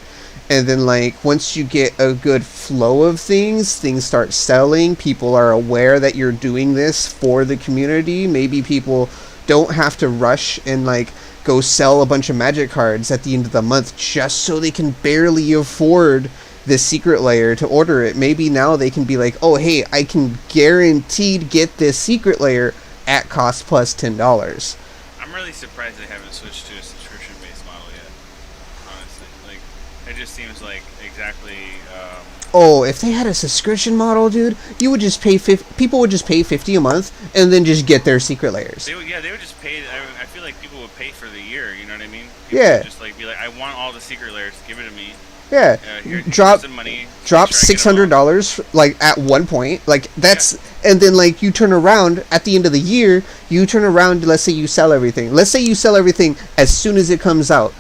And then, like, once you get a good flow of things start selling. People are aware that you're doing this for the community. Maybe people don't have to rush and, like, go sell a bunch of Magic cards at the end of the month just so they can barely afford this secret layer to order it. Maybe now they can be like, oh, hey, I can guaranteed get this secret layer at cost plus $10.
I'm really surprised they haven't switched to a subscription-based model yet. Honestly, like, it just seems like exactly.
Oh, if they had a subscription model, dude, you would just pay people would just pay $50 a month and then just get their secret layers.
They would just pay. I feel like people would pay for the year. You know what I mean? People
Yeah.
would just like be like, I want all the secret layers. Give it to me.
Yeah.
Here's
Drop
some money.
$600 like at one point. Like, that's and then, like, you turn around at the end of the year, let's say you sell everything. Let's say you sell everything as soon as it comes out.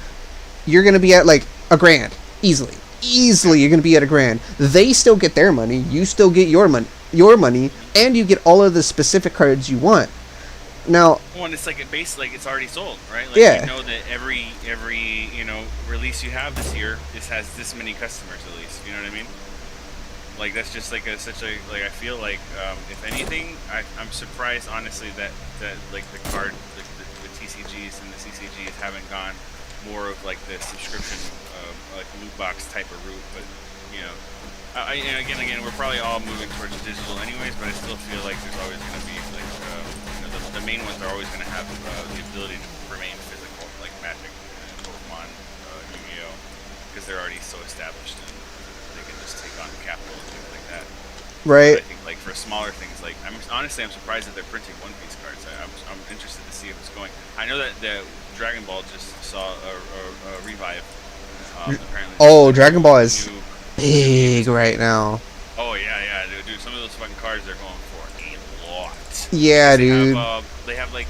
You're going to be at like $1,000 easily. You're going to be at $1,000. They still get their money, you still get your money, and you get all of the specific cards you want. Now,
well, it's like it's already sold, right? Like,
yeah.
You know that every you know release you have this year, this has this many customers at least. You know what I mean? Like, that's just like such a like. I feel like if anything, I'm surprised honestly that like the TCGs and the CCGs haven't gone more of like the subscription like loot box type of route. But you know, and again, we're probably all moving towards digital anyways. But I still feel like there's always going to be like the main ones are always going to have the ability to remain physical, like Magic, Pokemon, Yu-Gi-Oh, because they're already so established and they can just take on capital and things like that. But I
right.
think like for smaller things, like I'm surprised that they're printing One Piece cards. I'm interested to see if it's going. I know that the Dragon Ball just saw a revive. Apparently,
Oh, Dragon Ball
the
is
new game is
big
coming.
right now.
Oh yeah, dude. Some of those fucking cards they're going for a lot because
Yeah, dude.
they have like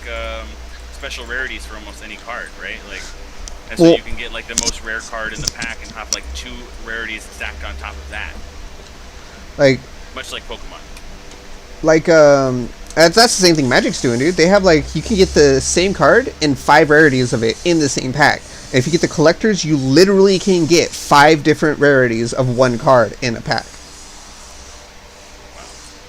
special rarities for almost any card, right? Like, and so
Well,
you can get like the most rare card in the pack and have like 2 rarities stacked on top of that,
like,
much like Pokemon.
that's the same thing Magic's doing, dude. They have like you can get the same card and 5 rarities of it in the same pack. And if you get the collectors, you literally can get 5 different rarities of one card in a pack.
Wow.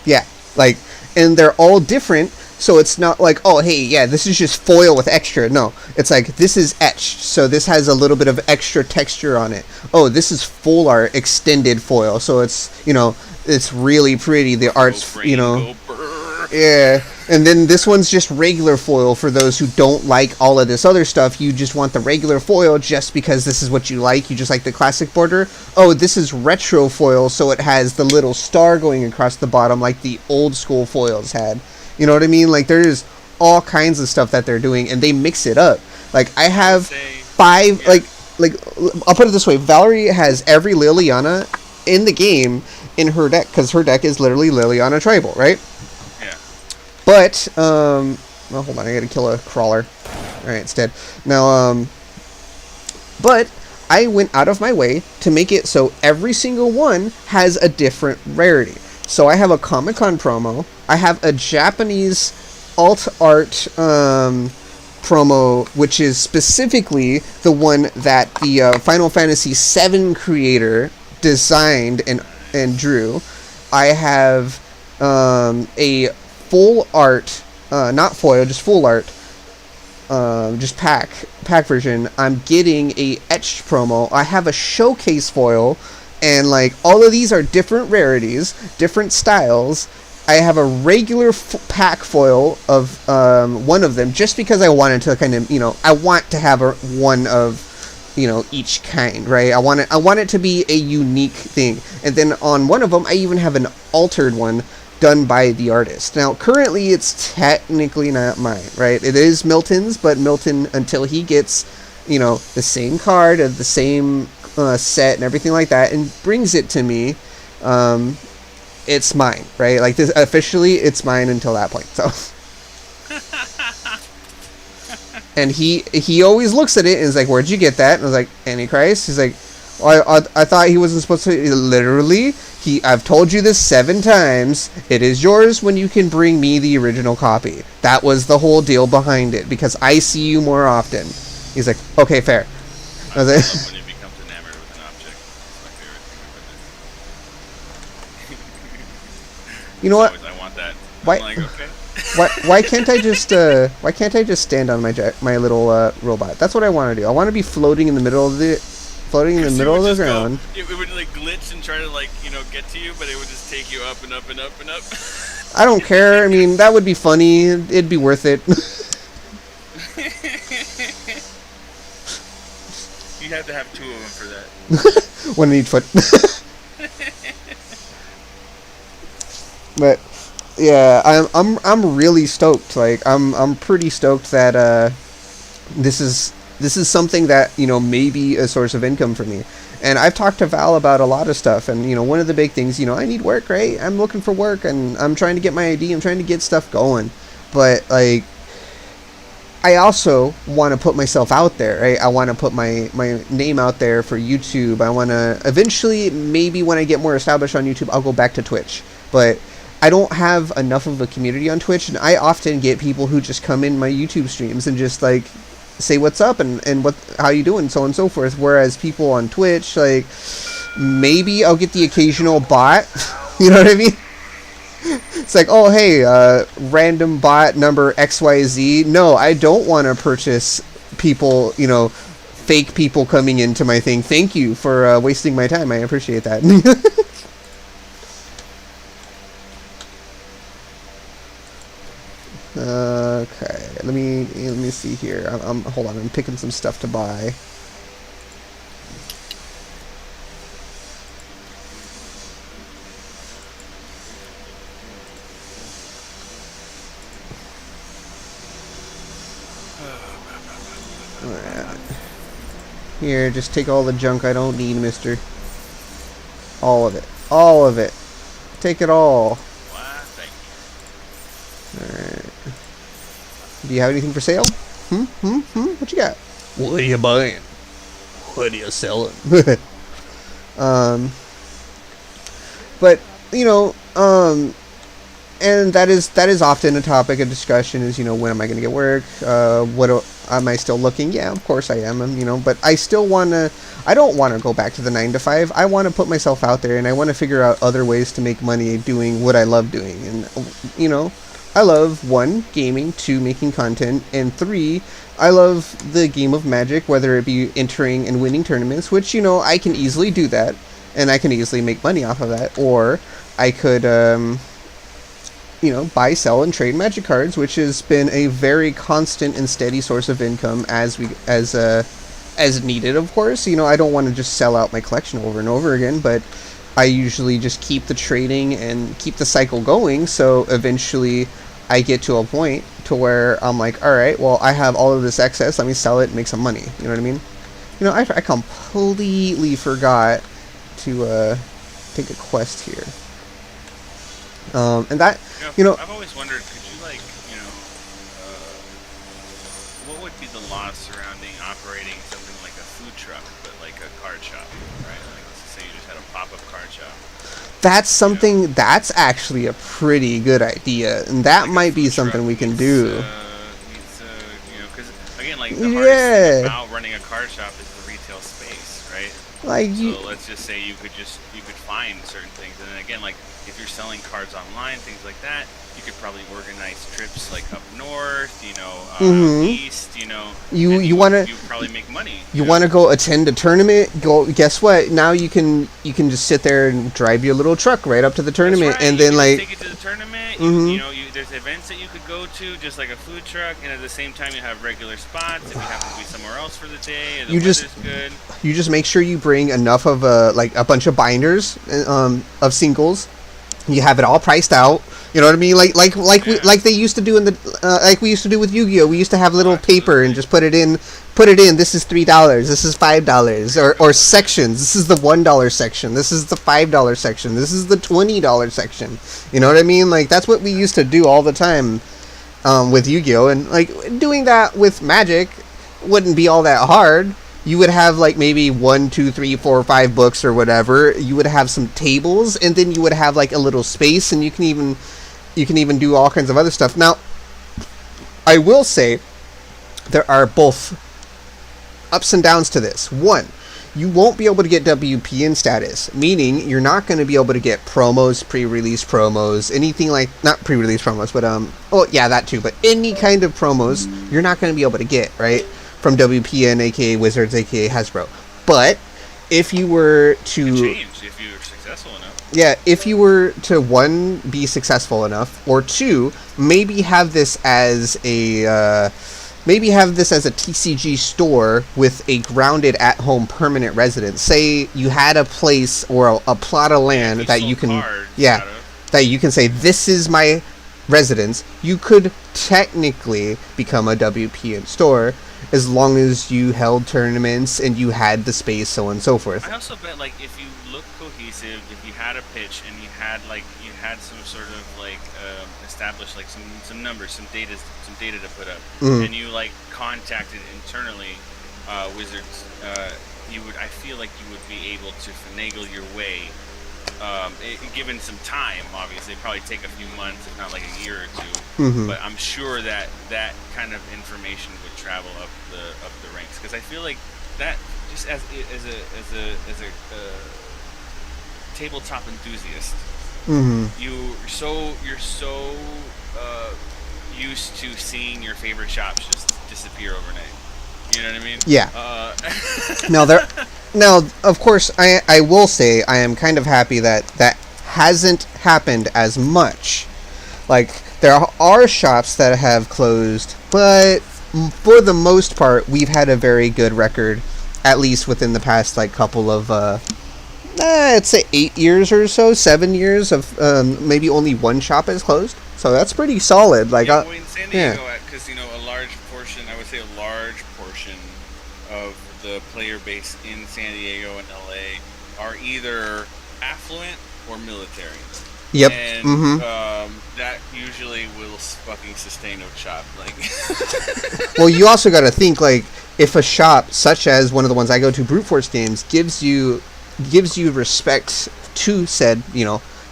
Yeah, like, and they're all different. So it's not like, oh, hey, yeah, this is just foil with extra. No, it's like this is etched, so this has a little bit of extra texture on it. Oh, this is full art extended foil, so it's really pretty. The art's,
Brain, go brr.
yeah. And then this one's just regular foil for those who don't like all of this other stuff. You just want the regular foil just because this is what you like. You just like the classic border. Oh, this is retro foil, so it has the little star going across the bottom like the old school foils had. You know what I mean? Like, there's all kinds of stuff that they're doing, and they mix it up. Like, I have five,
Yeah.
like, I'll put it this way. Valerie has every Liliana in the game in her deck, because her deck is literally Liliana Tribal, right?
Yeah.
But, well, hold on, I gotta kill a crawler. Alright, it's dead. Now, but I went out of my way to make it so every single one has a different rarity. So I have a Comic-Con promo. I have a Japanese alt art promo, which is specifically the one that the Final Fantasy VII creator designed and drew. I have a full art, not foil, just full art, just pack version. I'm getting a etched promo. I have a showcase foil, and like all of these are different rarities, different styles. I have a regular pack foil of one of them just because I wanted to kind of, I want to have one of, each kind, right? I want it to be a unique thing. And then on one of them, I even have an altered one done by the artist. Now, currently, it's technically not mine, right? It is Milton's, but Milton, until he gets, the same card, of the same set and everything like that, and brings it to me, it's mine, right? Like, this officially, it's mine until that point. So, and he always looks at it and is like, "Where'd you get that?" And I was like, "Antichrist." He's like, well, I thought he wasn't supposed to. Literally, I've told you this 7 times. It is yours when you can bring me the original copy. That was the whole deal behind it, because I see you more often. He's like, "Okay, fair." I was like,
When he becomes enamored with an object, it's my favorite thing about this.
you know what?
Always, I want that.
Why?
I'm like, okay.
Why can't I just stand on my little robot? That's what I want to do. I want to be floating in the middle of the ground.
It would like glitch and try to get to you, but it would just take you up and up and up and up.
I don't care. I mean, that would be funny. It'd be worth it.
You have to have 2 of them for that.
One in each foot. But yeah, I'm really stoked. Like, I'm pretty stoked that this is something that may be a source of income for me. And I've talked to Val about a lot of stuff, and one of the big things, I need work, right? I'm looking for work, and I'm trying to get my ID. I'm trying to get stuff going, but like, I also want to put myself out there, right? I want to put my name out there for YouTube. I want to eventually, maybe when I get more established on YouTube, I'll go back to Twitch. But I don't have enough of a community on Twitch, and I often get people who just come in my YouTube streams and just like say what's up and how you doing, so on and so forth. Whereas people on Twitch, like, maybe I'll get the occasional bot. You know what I mean? It's like, oh, hey, random bot number XYZ. No, I don't want to purchase people, fake people coming into my thing. Thank you for wasting my time. I appreciate that. Okay, let me see here. Hold on. I'm picking some stuff to buy. Alright. Here, just take all the junk I don't need, mister. All of it. All of it. Take it all.
Why, thank
Alright. Do you have anything for sale? What you got? What are you buying? What are you selling? But, you know, and that is often a topic of discussion is, you know, when am I going to get work? Am I still looking? Yeah, of course I am, you know, but I don't want to go back to the 9 to 5. I want to put myself out there and I want to figure out other ways to make money doing what I love doing. And, you know, I love 1, gaming, 2, making content, and 3, I love the game of Magic, whether it be entering and winning tournaments, which, you know, I can easily do that, and I can easily make money off of that, or I could, you know, buy, sell, and trade Magic cards, which has been a very constant and steady source of income as needed, of course. You know, I don't want to just sell out my collection over and over again, but I usually just keep the trading and keep the cycle going, so eventually I get to a point to where I'm like, alright, well, I have all of this excess, let me sell it and make some money. You know what I mean? You know, I completely forgot to take a quest here. And that, you know...
I've always wondered, could you, like, you know, what would be the laws surrounding operating something like a food truck, but like a card shop, right? Like, let's just say you just had a pop-up card shop.
That's something, that's actually a pretty good idea, and that like might be something we can do.
You know, because, again, like, the hardest thing about running a card shop is the retail space, right?
Like,
so let's just say you could find certain things, and then again, like, if you're selling cards online, things like that, you could probably organize trips like up north, you know, east, you know. You want to probably make money.
You want to go attend a tournament? Guess what? Now you can just sit there and drive your little truck right up to the tournament,
right.
and then like
take it to the tournament. You know, there's events that you could go to, just like a food truck, and at the same time you have regular spots if you happen to be somewhere else for the day. And the weather's good.
You just make sure you bring enough of like a bunch of binders of singles. You have it all priced out. You know what I mean? Like they used to do in the like we used to do with Yu-Gi-Oh. We used to have little paper and just put it in. This is $3. This is $5. Or sections. This is the $1 section. This is the $5 section. This is the $20 section. You know what I mean? Like that's what we used to do all the time with Yu-Gi-Oh. And like doing that with Magic wouldn't be all that hard. You would have like maybe 1, 2, 3, 4, 5 books or whatever. You would have some tables, and then you would have like a little space, and you can even do all kinds of other stuff. Now, I will say there are both ups and downs to this. One, you won't be able to get WPN status, meaning you're not going to be able to get promos, pre-release promos, anything like, not pre-release promos, but oh yeah, that too, but any kind of promos you're not going to be able to get, right? From WPN, aka Wizards, aka Hasbro. But if you were to
change if you were successful enough.
Yeah, if you were to 1, be successful enough, or 2, maybe have this as a TCG store with a grounded at-home permanent residence. Say you had a place or a plot of land that you can that you can say, this is my residence. You could technically become a WPN store as long as you held tournaments and you had the space, so on and so forth.
I also bet, like, if you look cohesive, if you had a pitch and you had some sort of like established like some numbers, some data to put up, and you like contacted internally Wizards, I feel like you would be able to finagle your way. Given some time, obviously, it'd probably take a few months, if not like a year or two. But I'm sure that kind of information would travel up the ranks, because I feel like that just as a tabletop enthusiast, you're so used to seeing your favorite shops just disappear overnight. You know what I mean?
Yeah. Now, of course, I will say I am kind of happy that hasn't happened as much. Like, there are shops that have closed, but for the most part, we've had a very good record, at least within the past, like, couple of, I'd say 8 years or so, 7 years of maybe only one shop has closed. So that's pretty solid. Like,
in San Diego, because, you know, a large portion of the player base in San Diego and LA are either affluent or military.
Yep.
And
Mm-hmm.
that usually will fucking sustain a shop. Like,
Well, you also got to think like if a shop such as one of the ones I go to, Brute Force Games, gives you respect to said,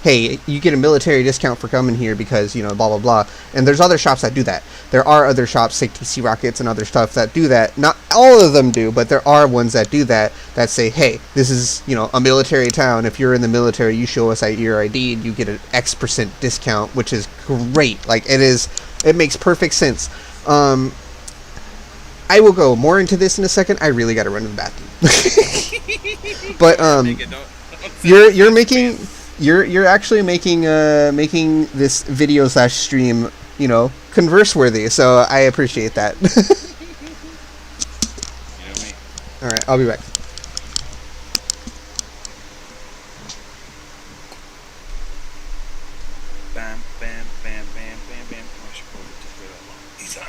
hey, you get a military discount for coming here because blah blah blah. And there's other shops that do that. There are other shops like TC Rockets and other stuff that do that. Not all of them do, but there are ones that do that. That say, hey, this is a military town. If you're in the military, you show us your ID, and you get an X% discount, which is great. Like it is, it makes perfect sense. I will go more into this in a second. I really got to run to the bathroom. But you're making you're actually making this video / stream converse worthy. So I appreciate that.
You know me.
All right, I'll be back.
Bam, bam, bam, bam, bam, bam. I should probably just wait that long. He's on.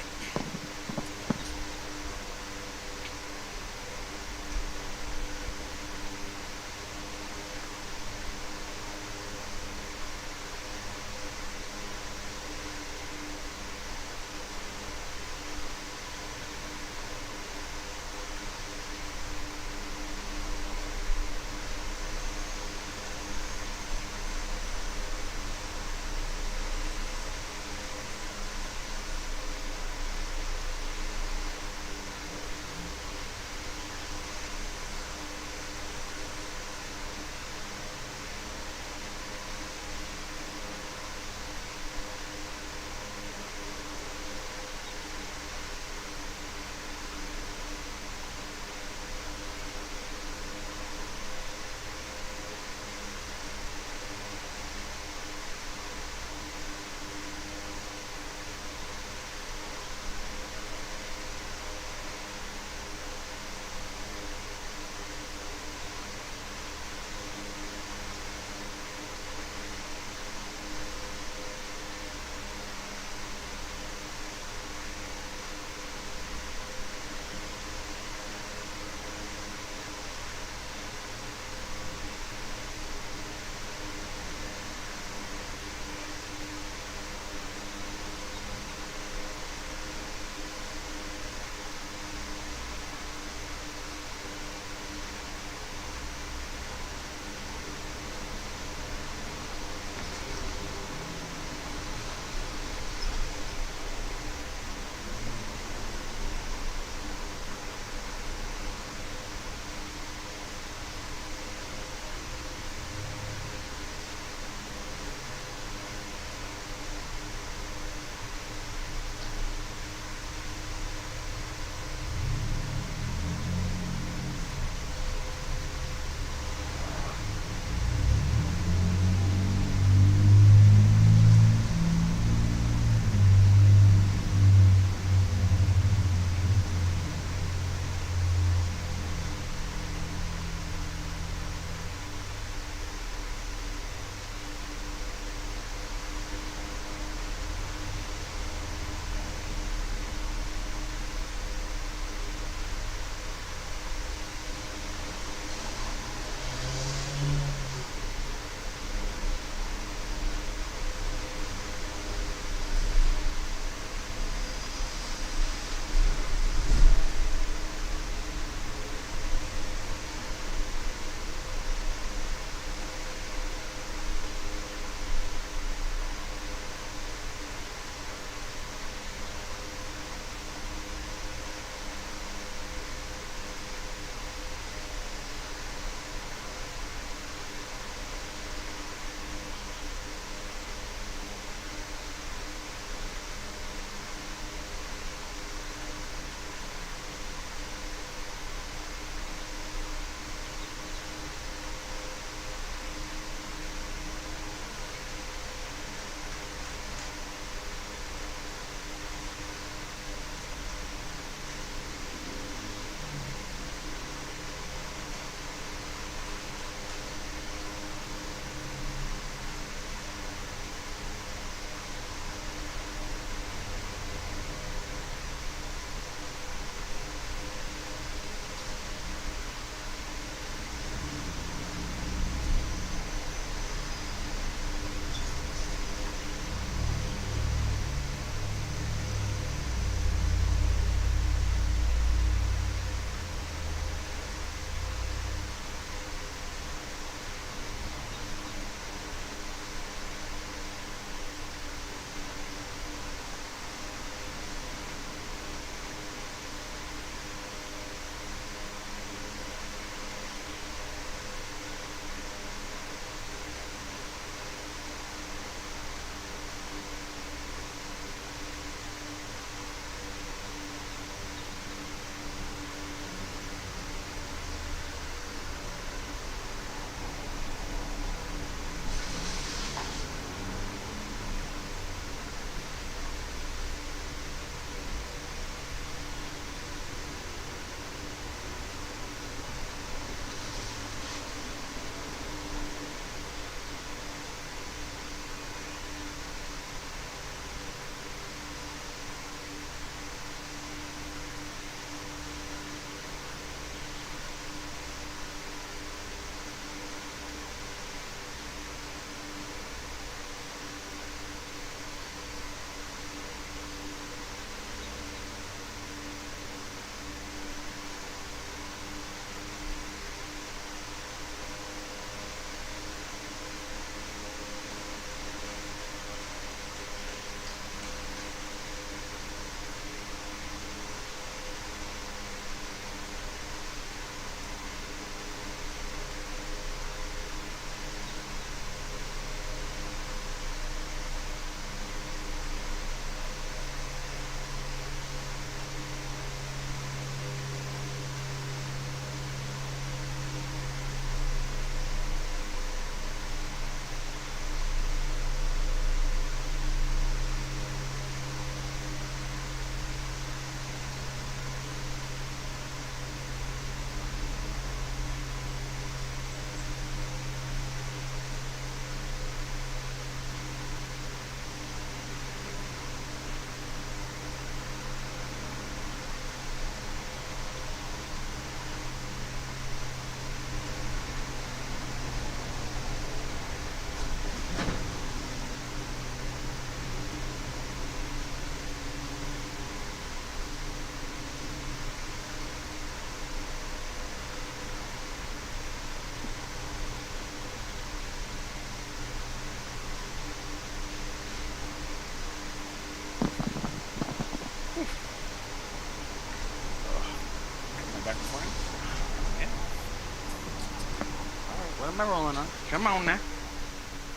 am I rolling on? Come on now.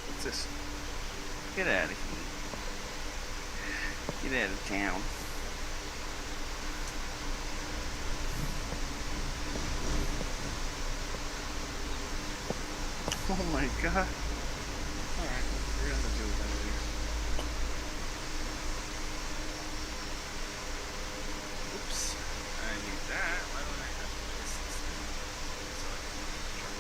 What's this? Get out of here. Get out of town. Oh my god. Alright, we're gonna do that at least. Oops. I need that. Why don't I have this instead? So I can try.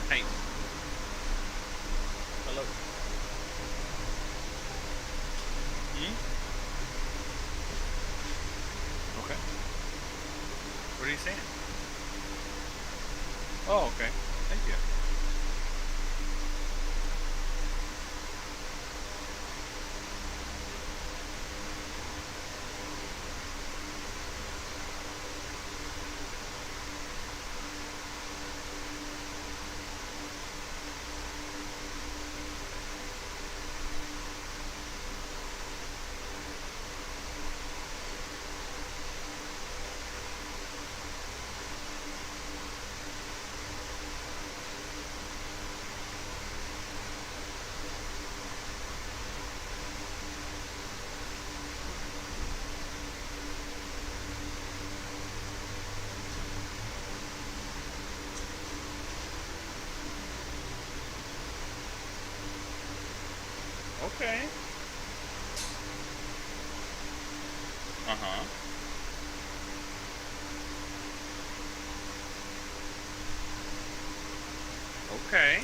Hey. Hello. Okay. What are you saying? Oh, okay. Thank you. Okay. Uh-huh. Okay.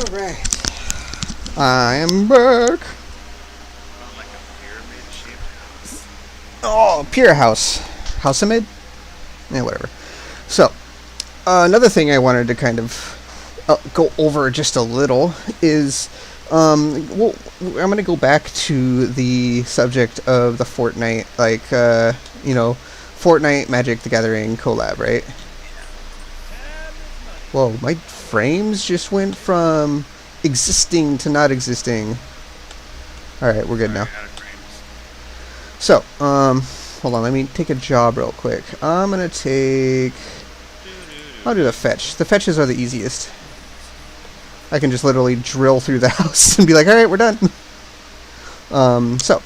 Alright. I am back.
Oh, like a pyramid-shaped house.
Oh, Pure House. House amid? Yeah, whatever. So, another thing I wanted to kind of go over just a little is, well, I'm going to go back to the subject of the Fortnite, like, Fortnite Magic the Gathering collab, right? Whoa, my frames just went from existing to not existing. Alright, we're good now.
Out of frames.
So, hold on, let me take a job real quick. I'm gonna take... I'll do the fetch. The fetches are the easiest. I can just literally drill through the house and be like, alright, we're done. So,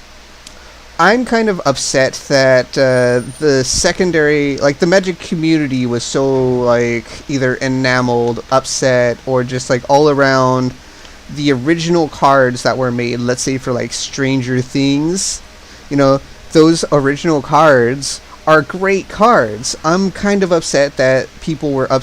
I'm kind of upset that the secondary, like the Magic community was so like either enameled, upset, or just like all around the original cards that were made, let's say for like Stranger Things, you know, those original cards are great cards. I'm kind of upset that people were a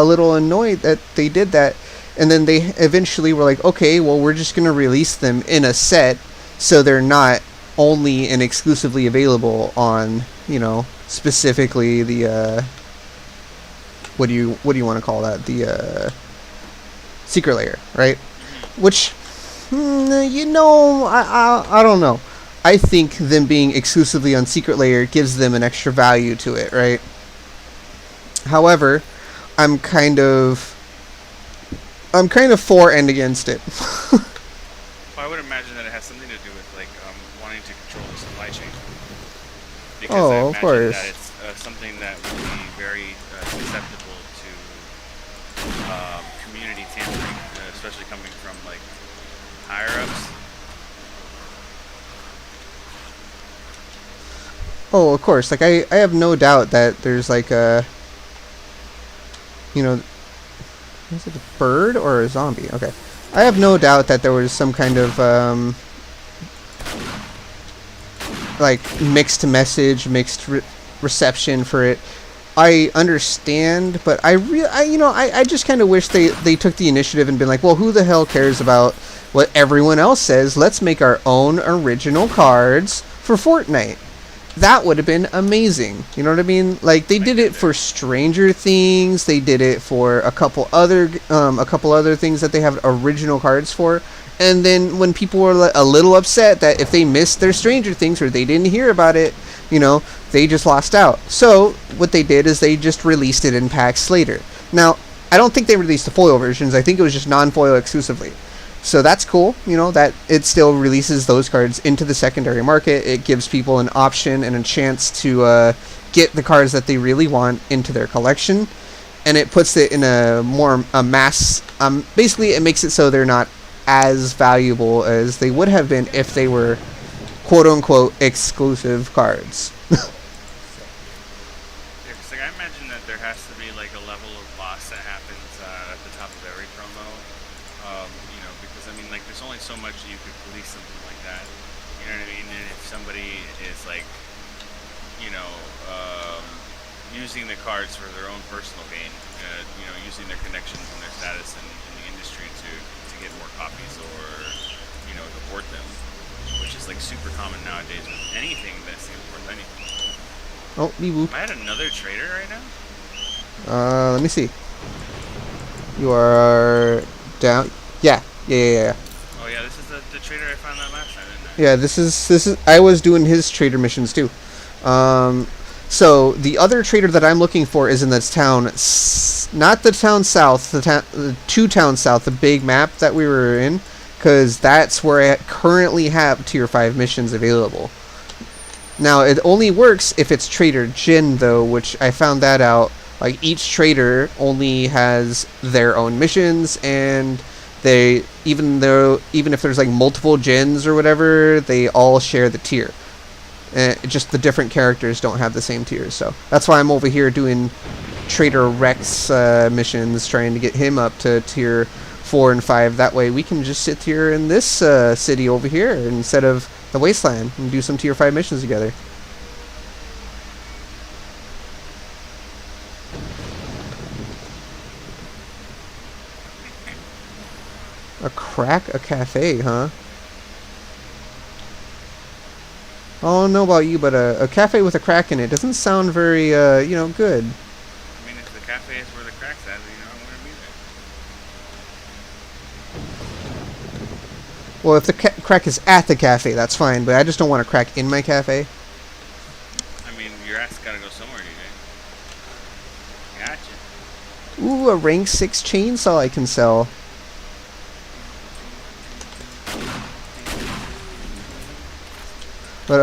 little annoyed that they did that, and then they eventually were like, okay, well, we're just going to release them in a set so they're not only and exclusively available on, specifically the what do you want to call that, the secret layer, right? Which I don't know. I think them being exclusively on secret layer gives them an extra value to it, right? However, I'm kind of for and against it.
Well, I would imagine that it has something to do with like wanting to control the supply chain. Because
Oh,
I
of
imagine
course.
that it's something that would be very susceptible to community tampering, especially coming from like higher ups.
Oh, of course. Like I have no doubt that there's like a, is it a bird or a zombie? Okay. I have no doubt that there was some kind of like mixed message, mixed reception for it. I understand, but I just kind of wish they took the initiative and been like, well, who the hell cares about what everyone else says? Let's make our own original cards for Fortnite. That would have been amazing. You know what I mean? Like they did it for Stranger Things. They did it for a couple other things that they have original cards for. And then when people were a little upset that if they missed their Stranger Things or they didn't hear about it, they just lost out. So what they did is they just released it in packs later. Now, I don't think they released the foil versions. I think it was just non-foil exclusively. So that's cool, that it still releases those cards into the secondary market. It gives people an option and a chance to get the cards that they really want into their collection. And it puts it in a mass... basically, it makes it so they're not as valuable as they would have been if they were quote-unquote exclusive cards.
Yeah, 'cause, like, I imagine that there has to be like a level of loss that happens at the top of every promo. Because I mean, like, there's only so much you could police something like that. You know what I mean? And if somebody is like, you know, using the cards for their own personal gain, using their connections and their status in the industry to get more copies or, to hoard them, which is like super common nowadays with anything that's important to anything.
Oh, beep boop.
Am I at another trader right now?
Let me see. You are down. Yeah.
Oh yeah, this is the trader I found that last time, didn't I?
Yeah, this is. I was doing his trader missions too. So the other trader that I'm looking for is in this town, not the town south, the 2 towns south, the big map that we were in, because that's where I currently have tier 5 missions available. Now it only works if it's Trader Jin though, which I found that out. Like each trader only has their own missions, and they even if there's like multiple gens or whatever, they all share the tier. Just the different characters don't have the same tiers, so that's why I'm over here doing Trader Rex missions, trying to get him up to tier 4 and 5. That way we can just sit here in this city over here instead of the Wasteland and do some tier 5 missions together. A crack a cafe, huh? I don't know about you, but a cafe with a crack in it doesn't sound very, good.
I mean, if the cafe is where the crack's at, you know, I'm gonna be there.
Well, if the crack is at the cafe, that's fine, but I just don't want a crack in my cafe.
I mean, your ass gotta go somewhere, DJ. Gotcha.
Ooh, a rank 6 chainsaw I can sell. But,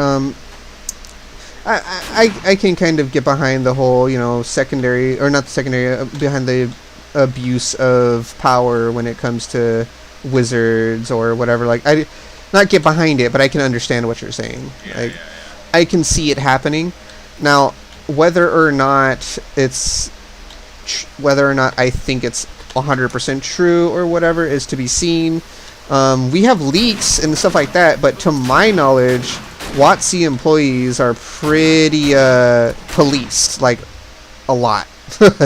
I can kind of get behind the whole, secondary, or not the secondary, behind the abuse of power when it comes to wizards or whatever. Like, not get behind it, but I can understand what you're saying.
Yeah.
I can see it happening. Now, whether or not I think it's 100% true or whatever is to be seen. We have leaks and stuff like that, but to my knowledge, WotC employees are pretty policed, like a lot.
I don't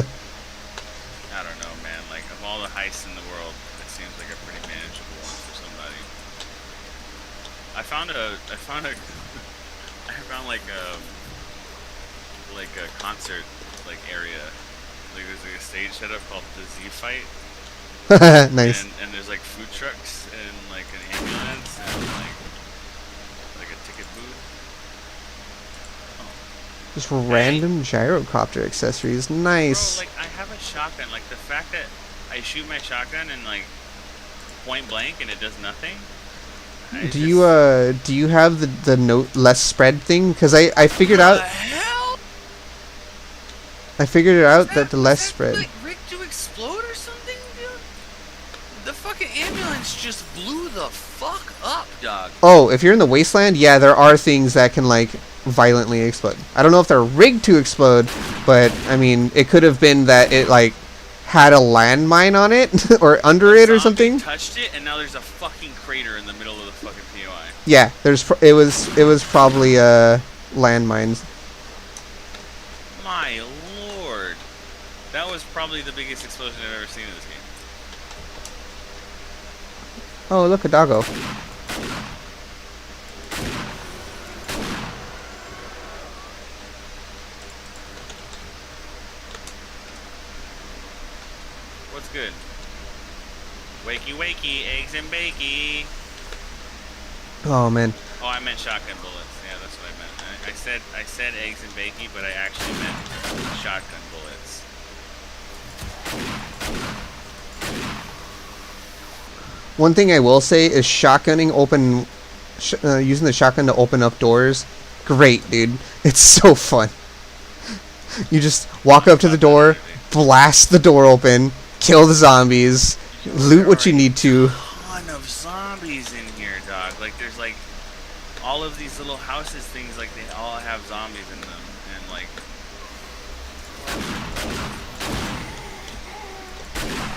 know, man. Like, of all the heists in the world, it seems like a pretty manageable one for somebody. I found like a concert like area. Like there's like a stage set up called the Z Fight.
Nice.
And there's like food trucks and like an ambulance and like a ticket booth.
Just random gyrocopter accessories. Nice.
Bro, like I have a shotgun. Like the fact that I shoot my shotgun and like point blank and it does nothing.
Do you have the note less spread thing? Because I figured out.
Hell?
I figured it out that the less spread.
Like rigged to explode or something, dude? The fucking ambulance just blew the fuck up, dog.
Oh, if you're in the wasteland, yeah, there are things that can like violently explode. I don't know if they're rigged to explode, but I mean, it could have been that it like had a landmine on it or under it or something.
Touched it, and now there's a fucking crater in the middle of the fucking POI.
Yeah, it was probably landmines.
My lord, that was probably the biggest explosion I've ever seen in this game.
Oh, look, a doggo.
What's good? Wakey, wakey, eggs and bakey.
Oh man.
Oh, I meant shotgun bullets. Yeah, that's what I meant. I said eggs and bakey, but I actually meant shotgun bullets.
One thing I will say is shotgunning using the shotgun to open up doors. Great, dude. It's so fun. You just walk up to the door, blast the door open, kill the zombies, loot what you need to.
Ton of zombies in here, dog. Like there's like all of these little houses, things like they all have zombies in them, and like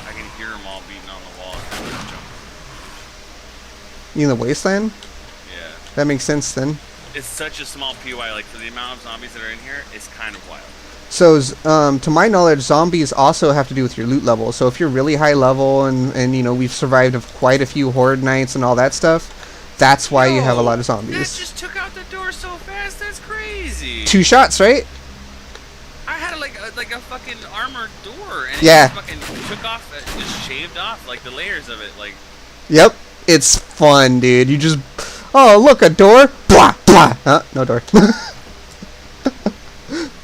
I can hear them all beating on the wall.
You in the wasteland?
Yeah.
That makes sense then.
It's such a small POI. Like for the amount of zombies that are in here, it's kind of wild.
So, to my knowledge, zombies also have to do with your loot level. So if you're really high level and we've survived quite a few horde nights and all that stuff, that's why you have a lot of zombies.
That just took out the door so fast. That's crazy.
2 shots, right?
I had like a fucking armored door, and
Yeah.
it just fucking took off, just shaved off like the layers of it. Like,
Yep. It's fun, dude. You just... Oh, look, a door. Blah, blah. No door.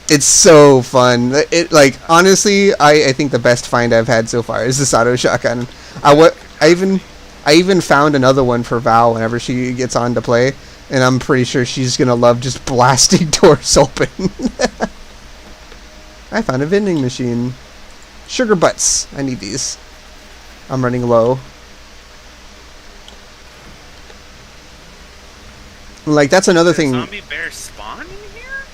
It's so fun. Honestly, I think the best find I've had so far is this auto shotgun. I even found another one for Val whenever she gets on to play, and I'm pretty sure she's gonna love just blasting doors open. I found a vending machine. Sugar butts. I need these. I'm running low. Like, that's another thing.
Did zombie bear spawn in here?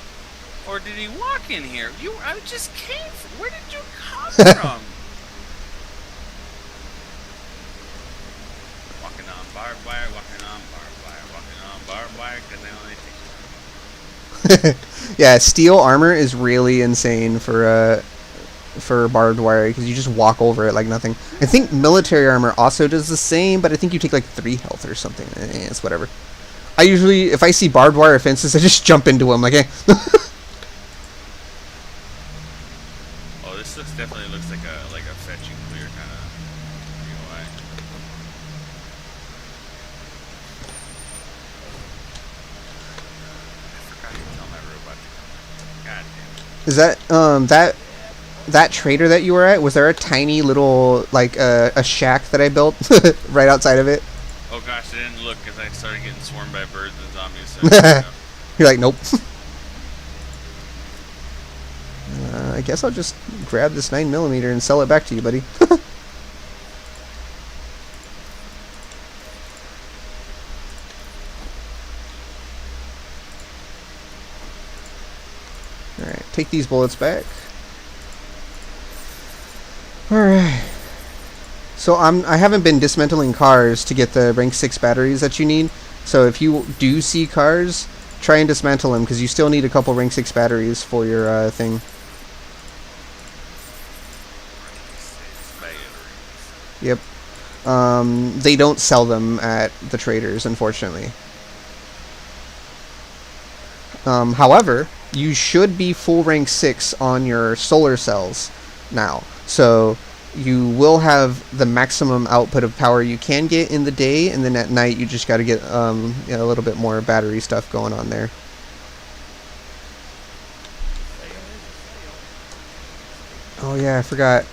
Or did he walk in here? I just came where did you come from? Walking on barbed wire, walking on barbed wire, walking on barbed wire, because they only take
Yeah, steel armor is really insane for for barbed wire because you just walk over it like nothing. I think military armor also does the same, but I think you take like 3 health or something. It's whatever. I usually, if I see barbed wire fences, I just jump into them like, hey.
Oh, this definitely looks like a fetch and clear kind of UI. I forgot to tell my robot to come. God damn it.
Is that trader that you were at? Was there a tiny little like a shack that I built right outside of it?
Oh gosh, I didn't look because I started getting swarmed by birds and zombies. So
You're like, nope. I guess I'll just grab this 9mm and sell it back to you, buddy. Alright, take these bullets back. Alright. So I haven't been dismantling cars to get the rank 6 batteries that you need. So if you do see cars, try and dismantle them because you still need a couple rank 6 batteries for your thing. Yep. They don't sell them at the traders, unfortunately. However, you should be full rank 6 on your solar cells now. So you will have the maximum output of power you can get in the day, and then at night you just got to get a little bit more battery stuff going on there. Oh yeah, I forgot.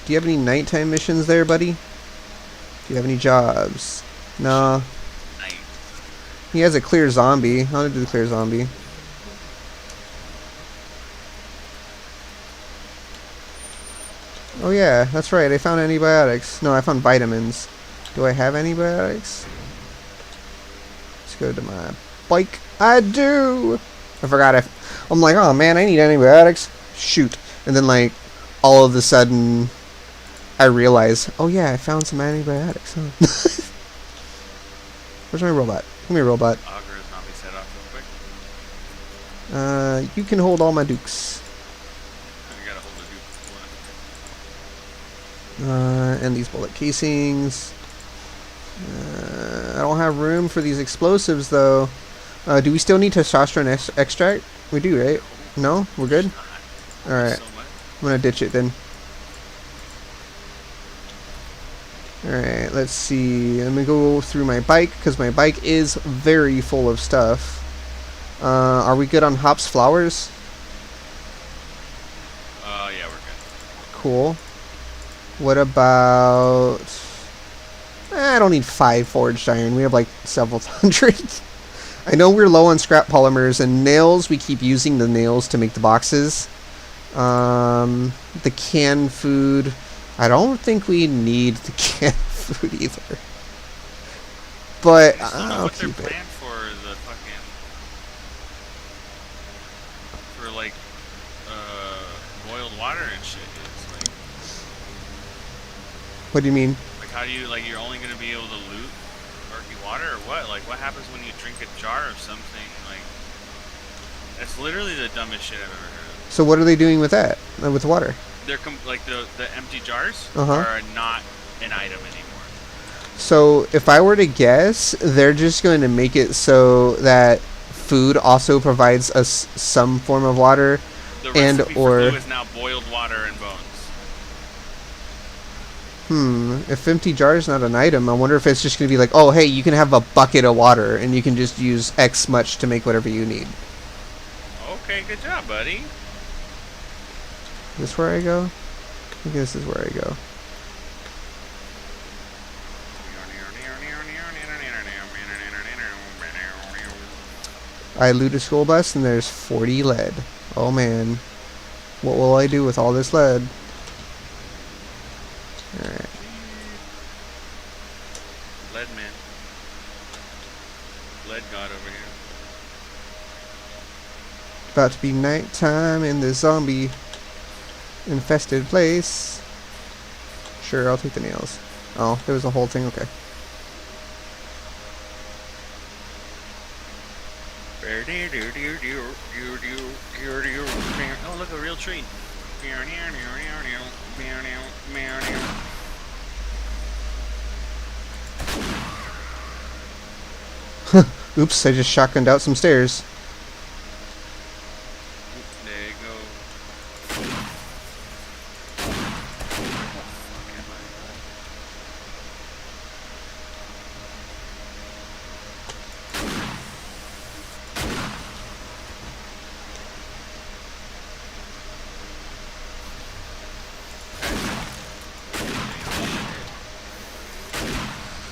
Do you have any nighttime missions there, buddy? Do you have any jobs? No. He has a clear zombie. I'll do the clear zombie. Oh yeah, that's right. I found antibiotics. No, I found vitamins. Do I have antibiotics? Let's go to my bike. I do! I forgot. I'm like, oh man, I need antibiotics. Shoot. And then like, all of a sudden, I realize, oh yeah, I found some antibiotics. Huh? Where's my robot? Come here, robot.
Augur is zombie set off real quick.
You can hold all my dukes.
I gotta hold the dude.
And these bullet casings. I don't have room for these explosives though. Do we still need testosterone extract? We do, right? No? We're good? Alright.
So much.
I'm gonna ditch it then. Alright, let's see. Let me go through my bike, because my bike is very full of stuff. Are we good on hops, flowers?
Yeah, we're good.
Cool. What about... I don't need 5 forged iron. We have like several hundred. I know we're low on scrap polymers and nails. We keep using the nails to make the boxes. The canned food... I don't think we need the canned food either. But I'll
what's their
keep it.
plan for the fucking... For like, boiled water and shit is like...
What do you mean?
Like how do you, like you're only gonna be able to loot murky water or what? Like what happens when you drink a jar of something? Like, that's literally the dumbest shit I've ever heard of.
So what are they doing with that? With water?
They're like the empty jars
Uh-huh.
are not an item anymore.
So if I were to guess, they're just going to make it so that food also provides us some form of water,
The
and
recipe for glue is now boiled water and bones.
If empty jar is not an item, I wonder if it's just going to be like, oh hey, you can have a bucket of water and you can just use X much to make whatever you need.
Okay, good job, buddy.
Is this where I go? I think this is where I go. I loot a school bus and there's 40 lead. Oh man. What will I do with all this lead? Alright.
Lead man. Lead god over here.
About to be nighttime in this zombie infested place. Sure, I'll take the nails. Oh, there was a whole thing? Okay.
Oh, look, a real tree.
Oops, I just shotgunned out some stairs.
There you go.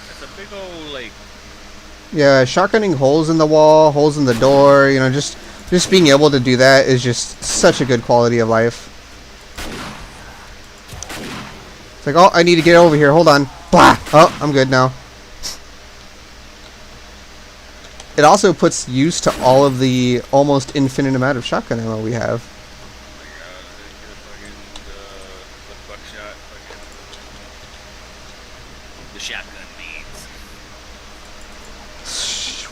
That's a big old like.
Yeah, shotgunning holes in the wall, holes in the door, you know, just being able to do that is just such a good quality of life. It's like, oh, I need to get over here. Hold on. Blah! Oh, I'm good now. It also puts use to all of the almost infinite amount of shotgun ammo we have.
Oh my god, the buckshot, fucking the shotgun beads.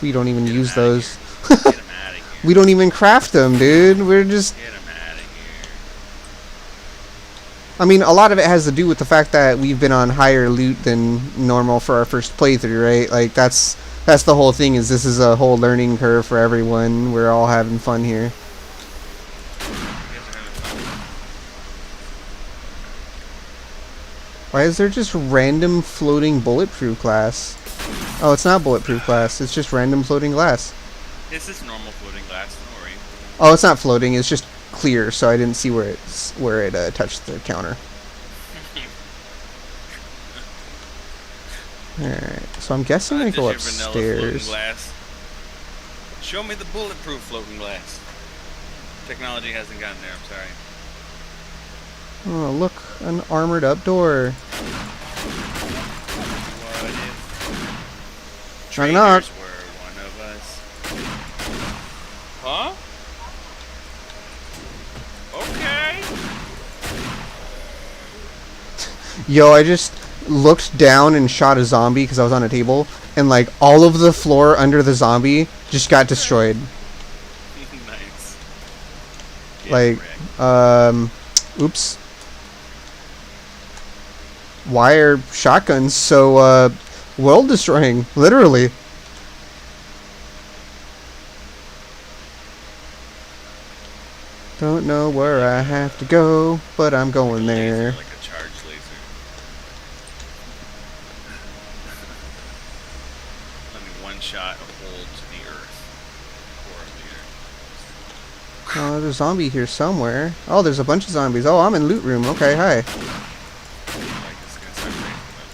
We don't even
Get 'em
use
outta
those.
here. Get 'em out of here.
We don't even craft them, dude. We're just...
Get 'em out of here.
I mean, a lot of it has to do with the fact that we've been on higher loot than normal for our first playthrough, right? Like, that's the whole thing, is this is a whole learning curve for everyone. We're all having fun here.
You guys are having fun.
Why is there just random floating bulletproof glass? Oh, it's not bulletproof glass. It's just random floating glass.
This is normal floating glass, don't worry.
Oh, it's not floating. It's just clear, so I didn't see where it touched the counter. Alright, so I'm guessing I
Just
go
your vanilla floating
upstairs.
glass. Show me the bulletproof floating glass. Technology hasn't gotten there, I'm sorry.
Oh, look, an armored up door.
What if
Knock, knock.
traitors were one of us? Huh? Okay.
Yo, I just looked down and shot a zombie because I was on a table, and like all of the floor under the zombie just got destroyed.
Nice. Get
Like,
wrecked.
oops. Why are shotguns so, world destroying? Literally. Don't know where I have to go, but I'm going there.
Like a charged laser. Only one shot a hole to the earth. Core of the earth.
Oh, there's a zombie here somewhere. Oh, there's a bunch of zombies. Oh, I'm in loot room. Okay, hi.
Like it's gonna start breaking, but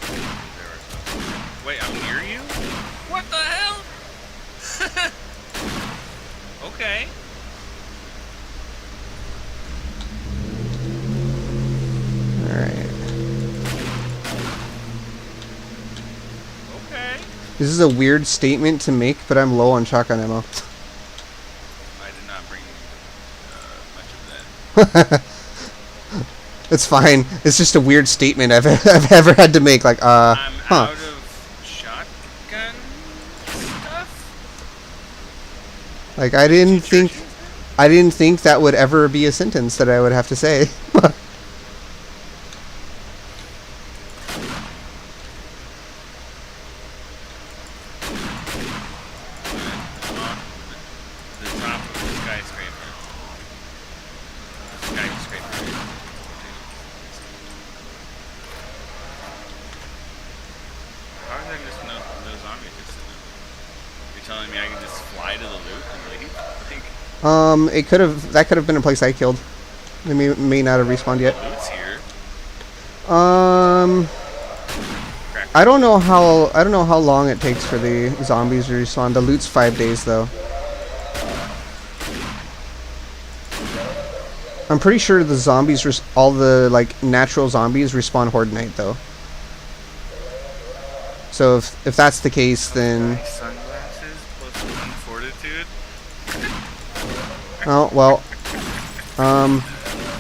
there are some. Wait, I'm near you? What the hell? Okay.
Alright.
Okay.
This is a weird statement to make, but I'm low on shotgun ammo.
I did not bring much of that.
It's fine. It's just a weird statement I've ever had to make. Like,
I'm
huh.
out of shotgun stuff.
Like, I didn't think that would ever be a sentence that I would have to say.
The top of the skyscraper. The skyscraper. How is there just no zombies just in there? You're telling me I can just fly to the loot and leave?
That could have been a place I killed. They may not have respawned yet.
The loot's here. Crap.
I don't know how long it takes for the zombies to respawn. The loot's 5 days though. I'm pretty sure the zombies, all the like natural zombies, respawn Horde Night though. So if that's the case, then
Sunglasses plus 1 fortitude.
oh well.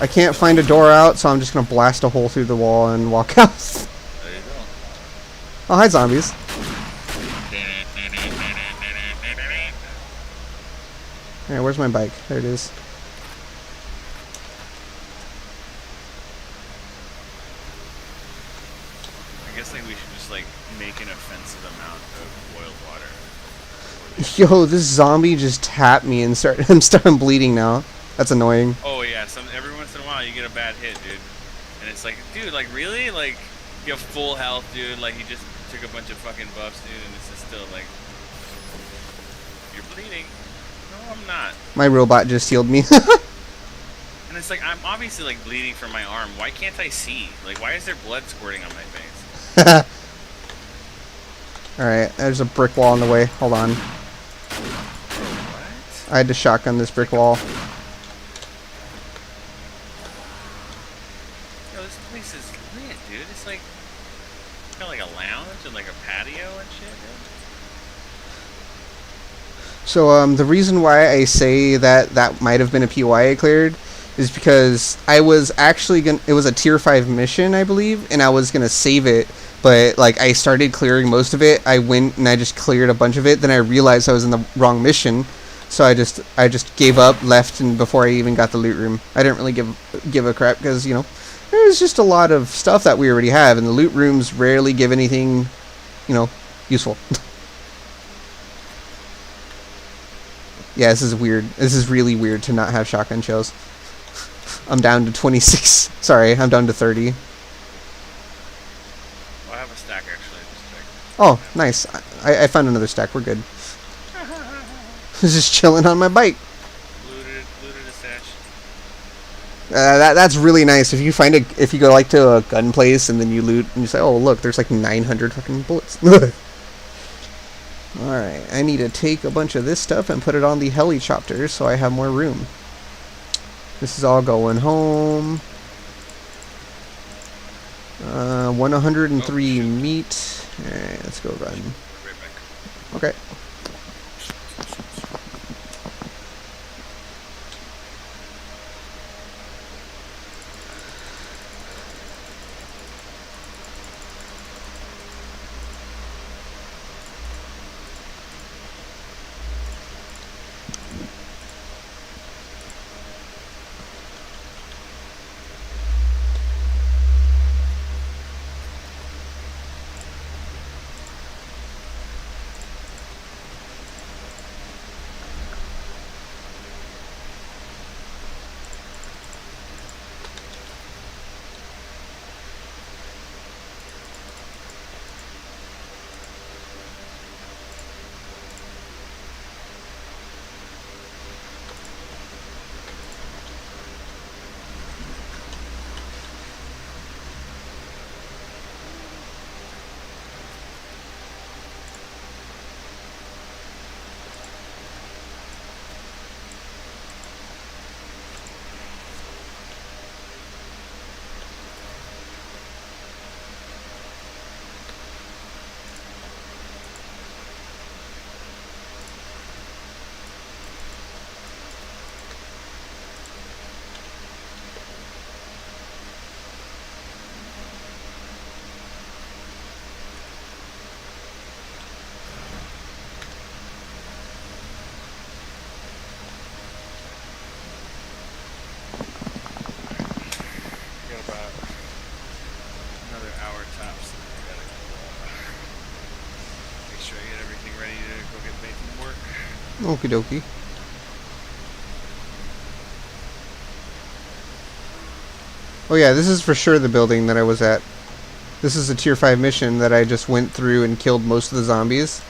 I can't find a door out, so I'm just gonna blast a hole through the wall and walk out.
There you go.
Oh, hi zombies. Alright, where's my bike? There it is.
guess like we should just like make an offensive amount of boiled water.
Yo, this zombie just tapped me and I'm bleeding now. That's annoying.
Oh yeah, every once in a while you get a bad hit, dude. And it's like, dude, like really? Like you have full health, dude. Like you just took a bunch of fucking buffs, dude, and it's just still like you're bleeding. No, I'm not.
My robot just healed me.
And it's like I'm obviously like bleeding from my arm. Why can't I see? Like why is there blood squirting on my face?
Alright, there's a brick wall in the way. Hold on.
What?
I had to shotgun this brick wall.
Yo, this place is lit, dude. It's like got like a lounge and like a patio and shit, dude.
So, the reason why I say that might have been a POI I cleared is because I was actually it was a tier 5 mission, I believe, and I was gonna save it, but like I started clearing most of it. I went and I just cleared a bunch of it, then I realized I was in the wrong mission, so I just gave up, left, and before I even got the loot room. I didn't really give a crap because, you know, there's just a lot of stuff that we already have, and the loot rooms rarely give anything, you know, useful. Yeah, this is weird. This is really weird to not have shotgun shells. I'm down to 26. Sorry, I'm down to 30.
Well, I have a stack actually. Just check.
Oh, nice. I found another stack. We're good. Just chilling on my bike.
Looted a stash.
That's really nice. If you go like to a gun place and then you loot and you say, oh look, there's like 900 fucking bullets. Alright, I need to take a bunch of this stuff and put it on the helicopter so I have more room. This is all going home. 103 meat. Alright, let's go run.
Right back.
Okay.
Got about another hour tops. I gotta go, make sure I get everything ready to go get bacon work.
Okie dokie. Oh yeah, this is for sure the building that I was at. This is a tier 5 mission that I just went through and killed most of the zombies.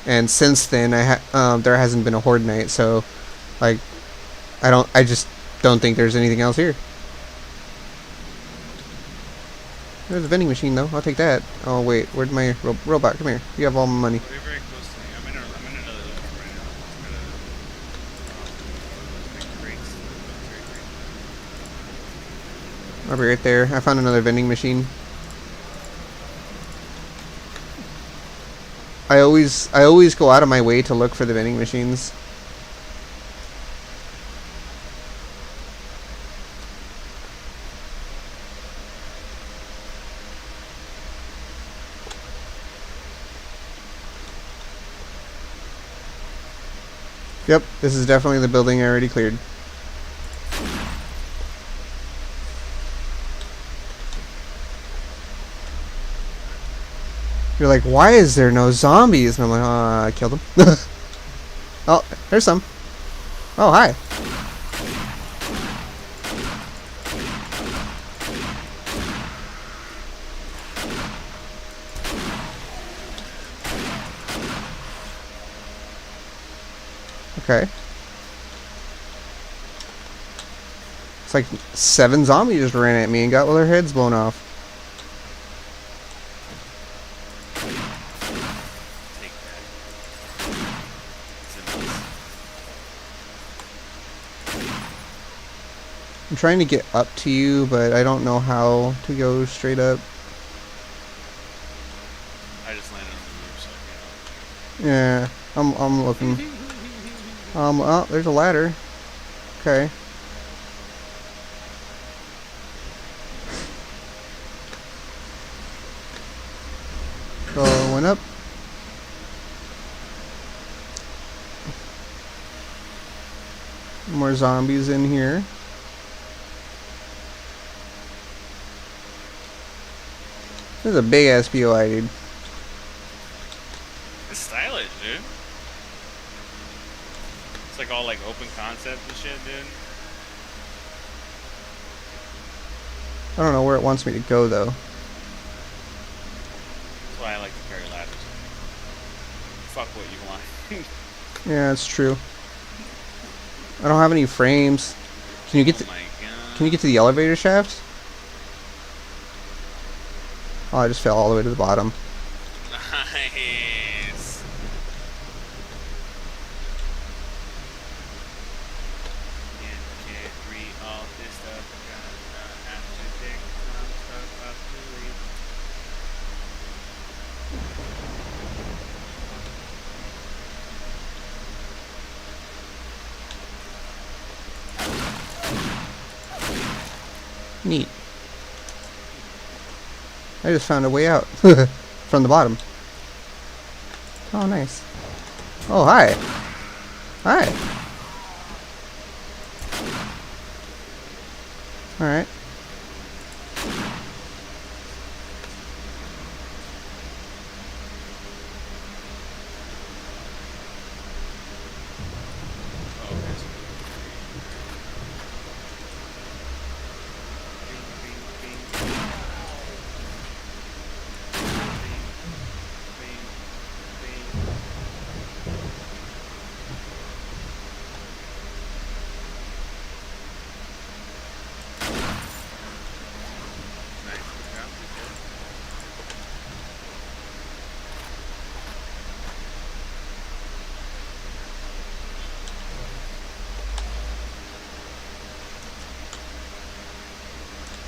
And since then, there hasn't been a horde night, so like I just don't think there's anything else here. There's a vending machine though. I'll take that. Oh wait, where'd my robot? Come here. You have all my money.
They're very close to me. I'm in another loot room right now. It's got a big crates. Very great.
I'll be right there. I found another vending machine. I always go out of my way to look for the vending machines. Yep, this is definitely the building I already cleared. You're like, why is there no zombies? And I'm like, I killed them. Oh, there's some. Oh, hi. Okay. It's like 7 zombies just ran at me and got their heads blown off.
Take that.
I'm trying to get up to you, but I don't know how to go straight up.
I just landed on the roof, so
Yeah, I'm looking. Oh, there's a ladder. Okay. Going up. More zombies in here. This is a big ass POI, dude.
it's stylish, dude. It's like all like open concept and shit, dude.
I don't know where it wants me to go though.
That's why I like to carry ladders. Fuck what you want.
Yeah, it's true. I don't have any frames. Can you get
Oh my god.
Can you get to the elevator shaft? Oh, I just fell all the way to the bottom.
Nice. Can't read all this stuff. Gonna have to take some stuff up to read.
Neat. I just found a way out from the bottom. Oh, nice. Oh, hi. Hi. Alright.
Oh, okay. Nice. Good job. Good job.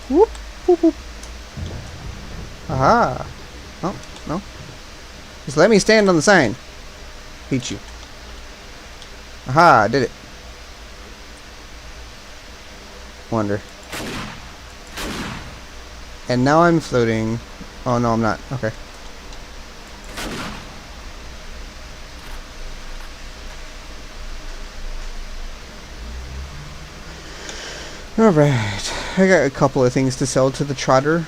Whoop, whoop, whoop. Aha. Oh, no. Just let me stand on the sign. Beat you. Aha, I did it. Wonder. And now I'm floating. Oh, no, I'm not. Okay. Alright. I got a couple of things to sell to the trotter.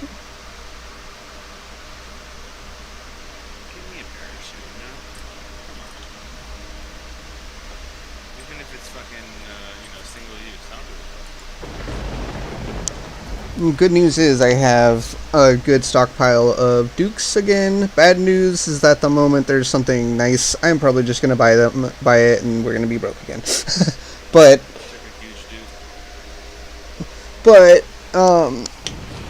Give me a parachute, you know? Come on. Even if it's fucking, single use, I'll do it.
Good news is I have a good stockpile of Dukes again. Bad news is that at the moment there's something nice. I'm probably just gonna buy it, and we're gonna be broke again. But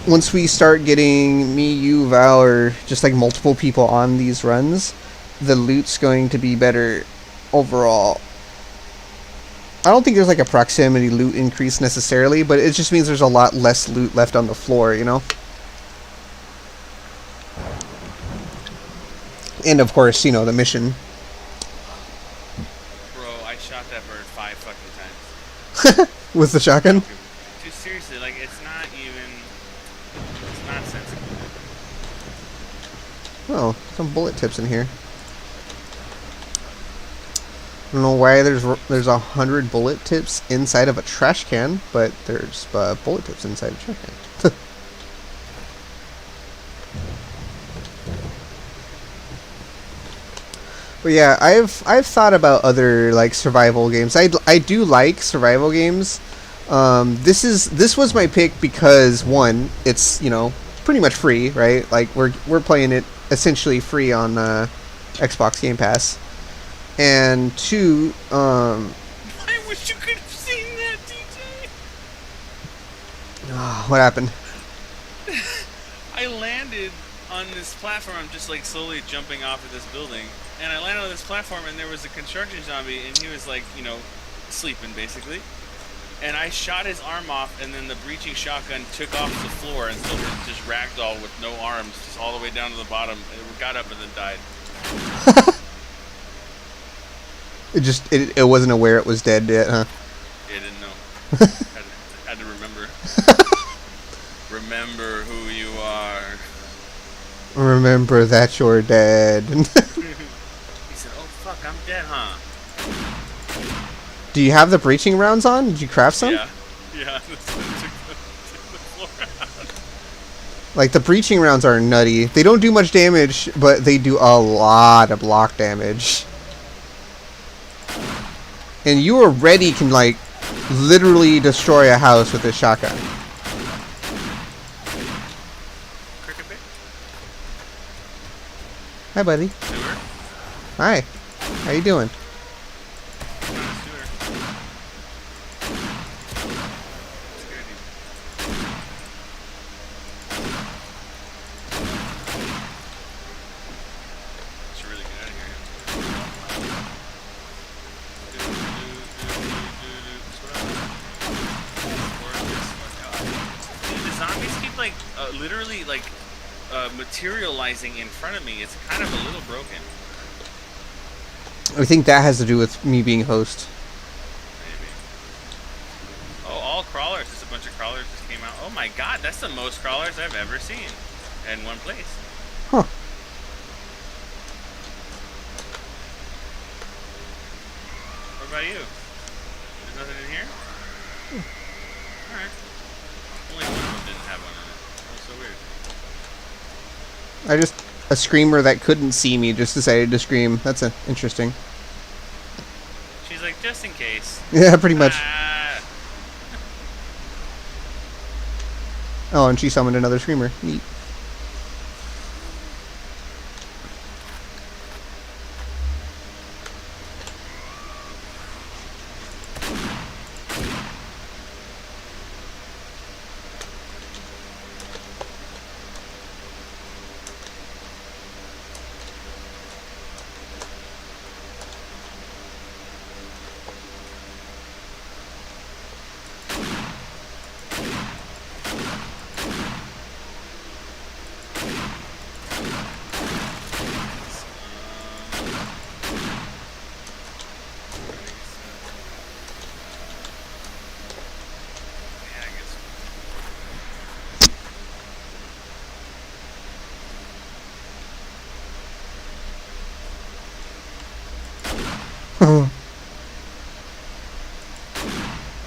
once we start getting me, you, Val, or just like multiple people on these runs, the loot's going to be better overall. I don't think there's like a proximity loot increase necessarily, but it just means there's a lot less loot left on the floor, you know? And of course, you know, the mission.
Bro, I shot that bird 5 fucking times.
With the shotgun?
Dude, seriously, like, it's not sensible.
Oh, some bullet tips in here. I don't know why there's 100 bullet tips inside of a trash can, but there's bullet tips inside a trash can. But yeah, I've thought about other like survival games. I do like survival games. This was my pick because one, it's pretty much free, right? Like we're playing it essentially free on Xbox Game Pass, and two,
I wish you could have seen that, DJ.
what happened?
I landed on this platform. I'm just like slowly jumping off of this building, and I landed on this platform, and there was a construction zombie, and he was like, sleeping basically. And I shot his arm off, and then the breaching shotgun took off the floor, and so it just ragdoll with no arms, just all the way down to the bottom. It got up and then died.
It wasn't aware it was dead yet, huh?
It didn't know. had to remember. Remember who you are.
Remember that you're dead.
He said, "Oh fuck, I'm dead, huh?"
Do you have the breaching rounds on? Did you craft some?
Yeah. Took the floor out.
Like, the breaching rounds are nutty. They don't do much damage, but they do a lot of block damage. And you already can, like, literally destroy a house with a shotgun.
Cricket Bay?
Hi, buddy.
Sewer?
Hi. How you doing?
Not a sewer. Scared you. Should really get out of here. Dude, the zombies keep like literally like materializing in front of me. It's kind of a little broken.
I think that has to do with me being host.
Maybe. Oh, all crawlers. Just a bunch of crawlers just came out. Oh my god, that's the most crawlers I've ever seen in one place.
Huh.
What about you? There's nothing in here? Alright. Only one of them didn't have one in it. That was so weird.
A screamer that couldn't see me just decided to scream. That's interesting.
She's like, just in case.
Yeah, pretty much.
Ah.
Oh, and she summoned another screamer. Neat. Yeah, I guess.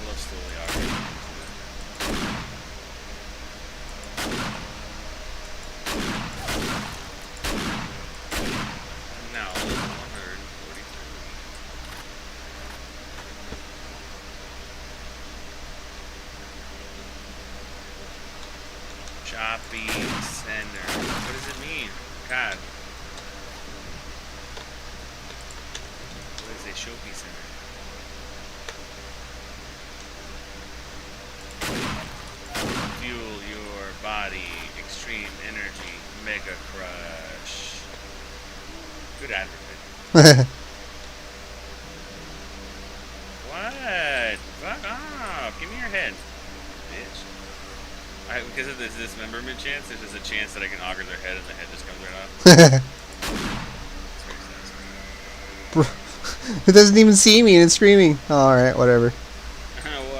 I love slowly operating. Now, level 143. Shopping center. What does it mean? God. What is a shopping center? Fuel your body. Extreme energy. Mega crush. Good advertising. What? Fuck off. Give me your head, bitch. Because of this dismemberment chance, there's just a chance that I can auger their head and the head just comes right off. That's very satisfying. It doesn't even see me and it's screaming. Alright, whatever.
Whatever.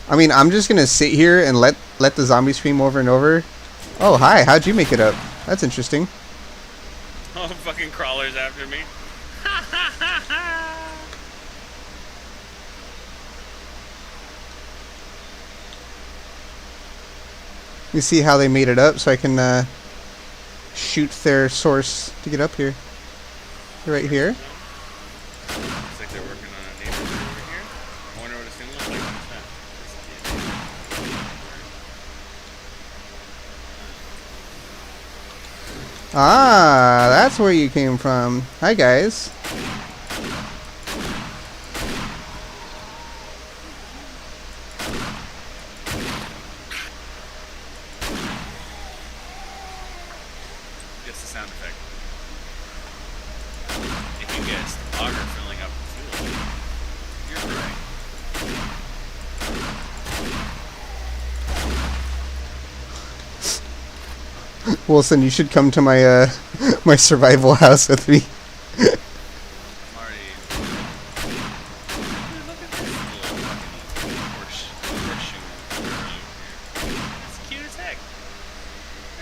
I mean, I'm just gonna sit here and let the zombie scream over and over. Oh, hi. How'd you make it up? That's interesting.
Oh, fucking crawlers after me.
You see how they made it up so I can shoot their source to get up here. Right here.
Looks like they're working on a neighborhood over here. I wonder what it's gonna look like when it's done.
Ah, that's where you came from. Hi, guys.
Just the sound effect. If you guessed, auger filling up with fuel. You're right.
Wilson, you should come to my my survival house with me.
I'm already. Dude, look at this little fucking horseshoe. It's cute as heck.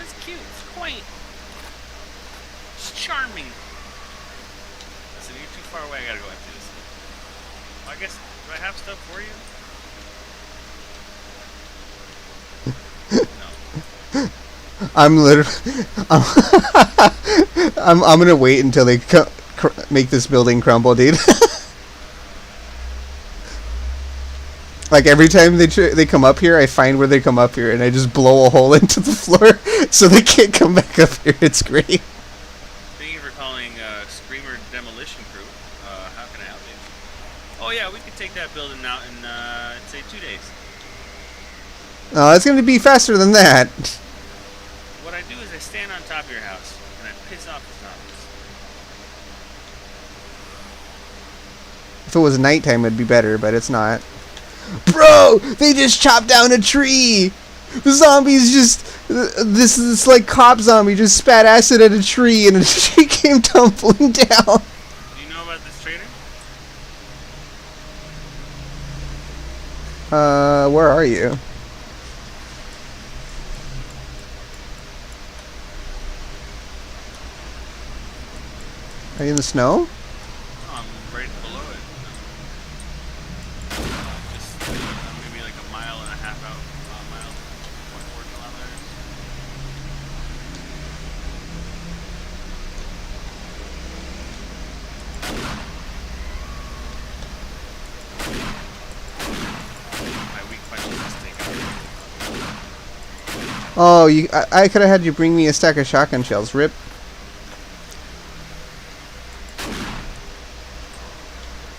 It's cute. It's quaint. It's charming. Listen, you're too far away. I gotta go empty this. I guess, do I have stuff for you? No.
I'm literally. I'm gonna wait until they make this building crumble, dude. Like every time they come up here, I find where they come up here, and I just blow a hole into the floor so they can't come back up here. It's great.
Thank you for calling Screamer Demolition Crew. How can I help you? Oh yeah, we could take that building out in, say 2 days.
Oh, it's gonna be faster than that.
What I do is I stand on top of your house and I piss off the zombies.
If it was nighttime, it'd be better, but it's not. Bro, they just chopped down a tree. The zombies just this like cop zombie just spat acid at a tree, and a tree came tumbling down.
Do you know about this trader?
Where are you? Are you in the snow?
Oh, I'm right below it. Just maybe like a mile and a half out. Mile, 0.4 kilometers. My weak punches just take out.
Oh, I could have had you bring me a stack of shotgun shells. Rip.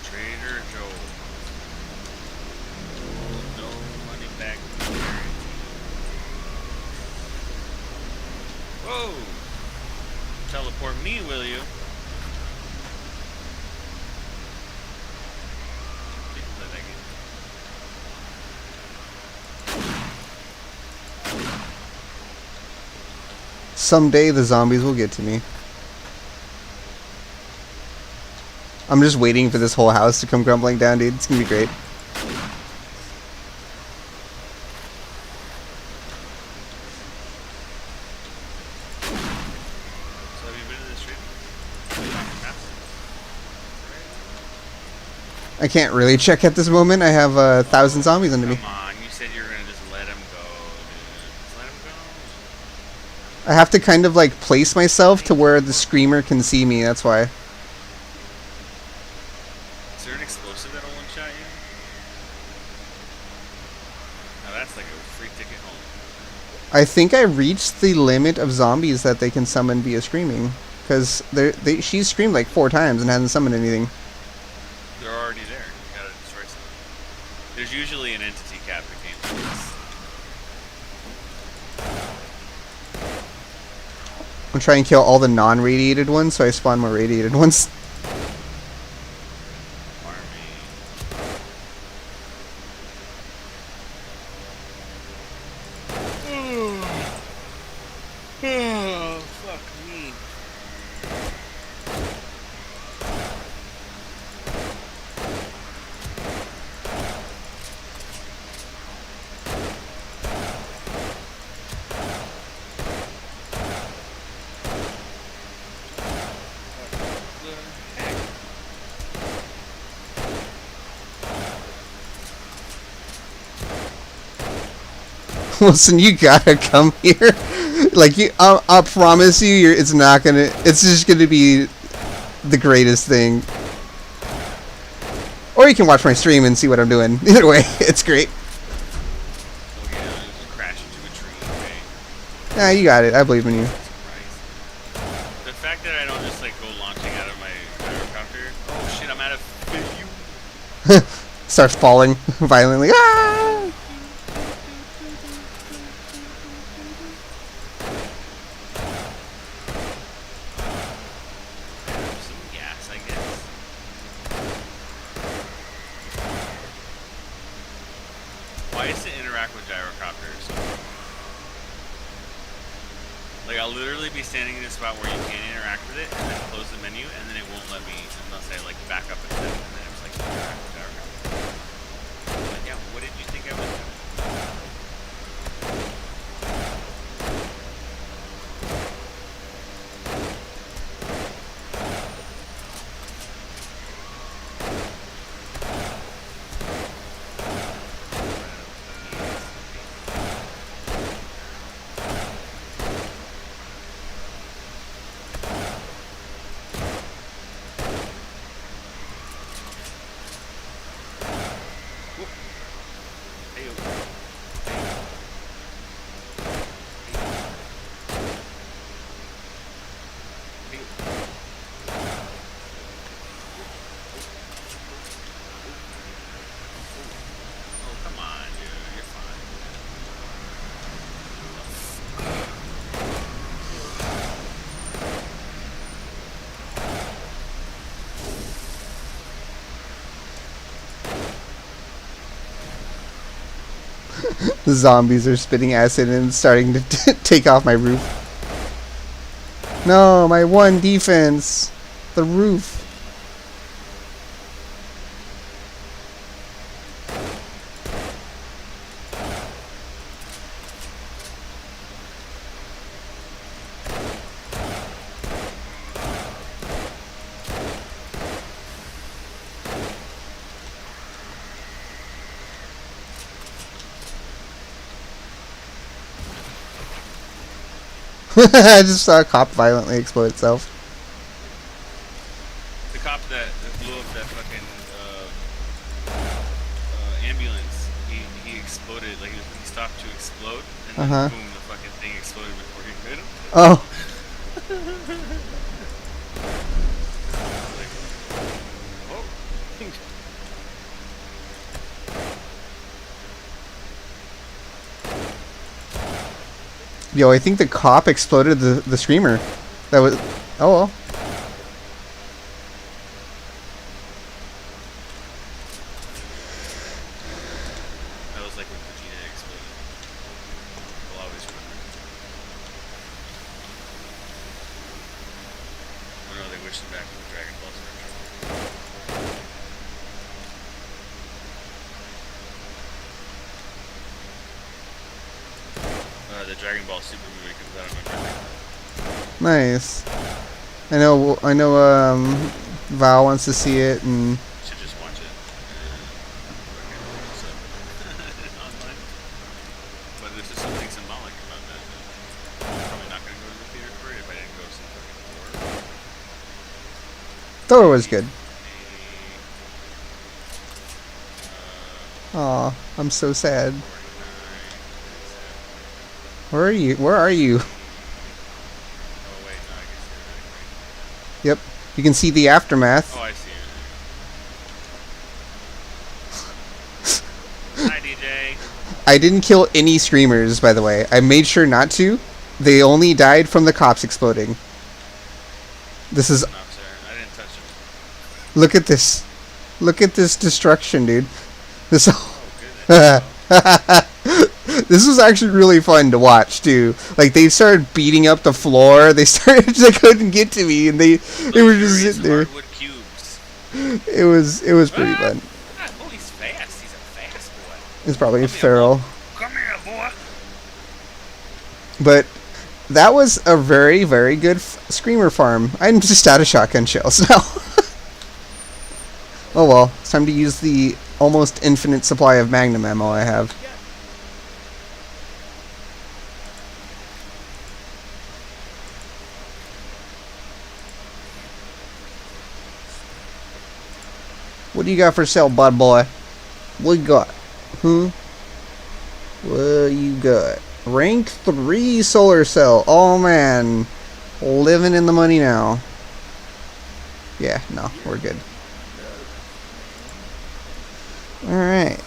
Trader Joe. No money back guarantee. Whoa! Teleport me, will you? Play that game.
Someday the zombies will get to me. I'm just waiting for this whole house to come crumbling down, dude. It's gonna be great.
So have you been to this street?
I can't really check at this moment. I have 1,000 zombies under me.
Come on, you said you were gonna just let him go, dude. Just let him go.
I have to kind of like place myself to where the screamer can see me. That's why.
Is there an explosive that'll one-shot you? Now that's like a free ticket home.
I think I reached the limit of zombies that they can summon via screaming, because she's screamed like 4 times and hasn't summoned anything.
They're already there. You gotta destroy something. There's usually an entity cap that games like this.
I'm trying to kill all the non-radiated ones, so I spawn more radiated ones.
Army. Oh, fuck me.
Wilson, you gotta come here. Like I promise you, it's not gonna. It's just gonna be the greatest thing. Or you can watch my stream and see what I'm doing. Either way, it's great.
Okay, I just crash into a tree. Okay.
Nah, you got it. I believe in you.
Christ. The fact that I don't just like go launching out of my gyrocopter. Oh shit! I'm out of fuel.
Starts falling violently. Ah!
Some gas, I guess. Why does it interact with gyrocopters? Like, I'll literally be standing in a spot where you can't interact with it, and then close the menu, and then it won't let me unless I like back up instead, and then it's like interact with gyrocopters. Like, yeah, what did you think I was doing? Oh, come on, dude, you're fine.
The zombies are spitting acid and starting to take off my roof. No, my one defense. The roof. I just saw a cop violently explode itself.
The cop that blew up that fucking ambulance, he exploded, like he stopped to explode, and then boom, the fucking thing exploded before he hit him.
Oh.
Like, oh.
Yo, I think the cop exploded the screamer. That was... Oh, well.
That was like when Vegeta exploded. I'll always remember. Oh no, they wished him back from the Dragon Ball Super. The Dragon Ball Super movie comes out on November.
Nice. I know, Val wants to see it, and...
You should just watch it. Online. But there's just something symbolic about that. I'm probably not going to go to the theater for it if I didn't go see fucking Thor.
Thor was good. Aw, I'm so sad. Where are you? Where are you?
Oh wait, no, I can see it.
Yep. You can see the aftermath.
Oh, I see it. Hi, DJ.
I didn't kill any screamers, by the way. I made sure not to. They only died from the cops exploding. This is...
No, sir. I didn't touch him.
Look at this. Look at this destruction, dude. This...
Oh, good.
This was actually really fun to watch too. Like they started beating up the floor. They couldn't get to me, and they were just sitting there.
Hardwood cubes.
It was pretty fun.
Oh, he's fast. He's a fast boy.
It's probably
Come
feral.
Come here, boy.
But that was a very, very good screamer farm. I'm just out of shotgun shells now. Oh well, it's time to use the almost infinite supply of magnum ammo I have. What do you got for sale, bud boy? What you got? What you got? Rank 3 solar cell. Oh man. Living in the money now. Yeah, no, we're good. Alright.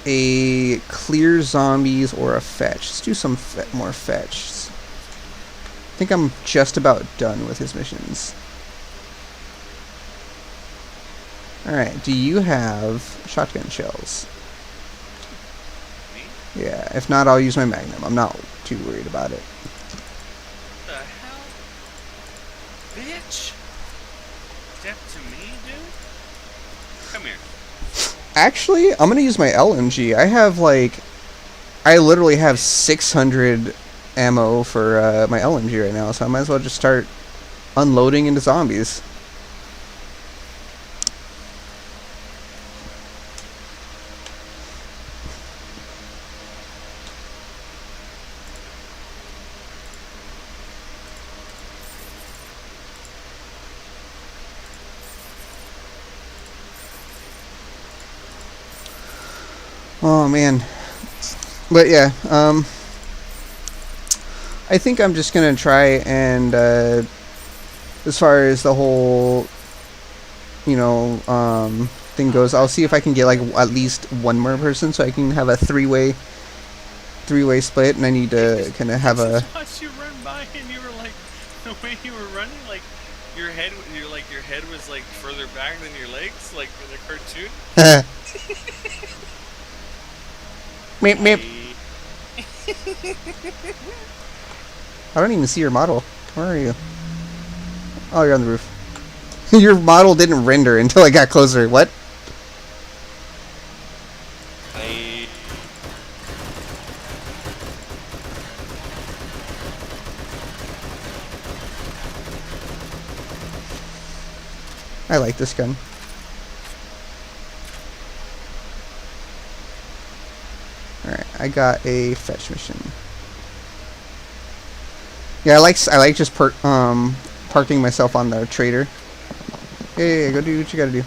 A clear zombies or a fetch. Let's do some more fetch. I think I'm just about done with his missions. Alright, do you have shotgun shells?
Me?
Yeah, if not, I'll use my magnum. I'm not too worried about it.
What the hell? Bitch! Step to me, dude? Come here.
Actually, I'm gonna use my LMG. I literally have 600 ammo for my LMG right now, so I might as well just start unloading into zombies. Oh man. But yeah, I think I'm just gonna try and as far as the whole thing goes, I'll see if I can get like at least one more person so I can have a three-way split, and I need to kind of have
I
a
just watched you run by and you were like, the way you were running, like your head was like further back than your legs, like in a cartoon.
meep meep. I don't even see your model. Where are you? Oh, you're on the roof. Your model didn't render until I got closer. What? I like this gun. Alright, I got a fetch mission. Yeah, I like just parking myself on the trader. Yeah, go do what you gotta do.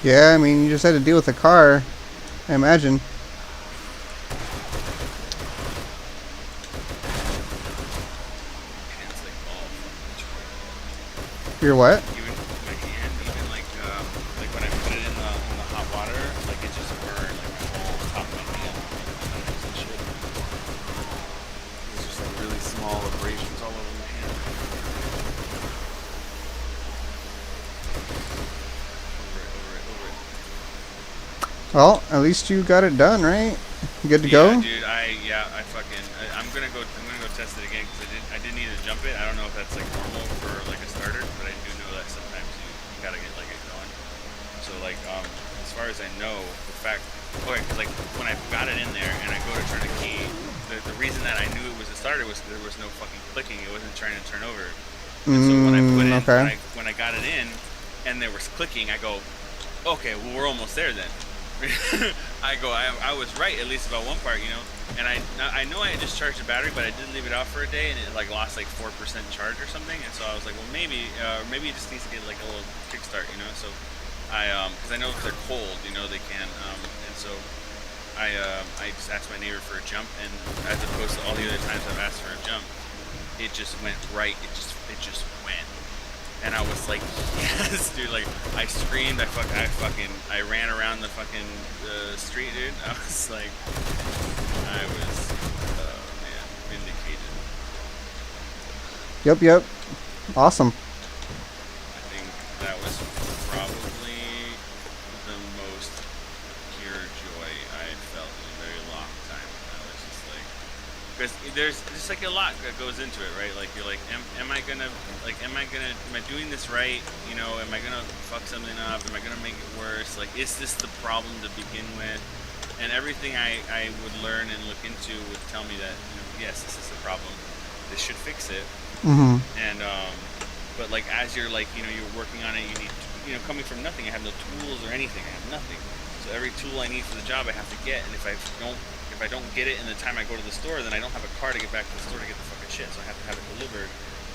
Yeah, I mean, you just had to deal with the car, I imagine. You're what?
Even my hand, even like when I put it in the hot water, like it just burned like my whole top of my hand. And shit. It was just like really small abrasions all over my hand. Over it.
Well, at least you got it done, right? You good to
Yeah,
go?
dude. I'm gonna go test it again because I didn't need to jump it. I don't know if that's like normal for like a starter, but I do know that sometimes you gotta get like it going. So like as far as I know, the fact because like when I got it in there and I go to turn a key, the reason that I knew it was a starter was there was no fucking clicking. It wasn't trying to turn over. And so when I put in when I got it in and there was clicking, I go, okay, well we're almost there then. I was right at least about one part, you know. And I know I had just charged the battery, but I did leave it out for a day, and it like lost like 4% charge or something. And so I was like, well, maybe it just needs to get like a little kickstart, you know. So because I know if they're cold, you know, they can. And so I just asked my neighbor for a jump, and as opposed to all the other times I've asked for a jump, it just went right. It just went. And I was like, yes, dude. Like, I screamed. I ran around the fucking street, dude. I was like, man, vindicated.
Yep. Awesome.
I think that was probably the most pure joy I had felt in a very long time. I was just like, because there's just like a lot that goes into it, right? Like you're like, am I doing this right? You know, am I gonna fuck something up? Am I gonna make it worse? Like, is this the problem to begin with? And everything I would learn and look into would tell me that, you know, yes, this is the problem. This should fix it.
Mm-hmm.
And but like as you're like, you know, you're working on it, you need, you know, coming from nothing, I have no tools or anything. I have nothing. So every tool I need for the job I have to get, and if I don't get it in the time I go to the store, then I don't have a car to get back to the store to get the fucking shit. So I have to have it delivered,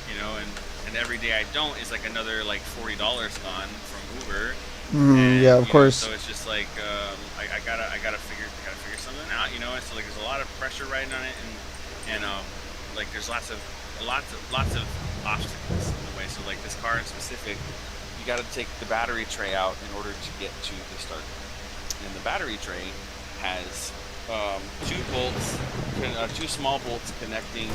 you know, and every day I don't is like another like $40 gone from Uber. And,
Yeah, of course.
So it's just like I gotta figure something out, you know. And so like there's a lot of pressure riding on it, and like there's lots of obstacles in the way. So like this car in specific, you got to take the battery tray out in order to get to the starter. And the battery tray has two small bolts connecting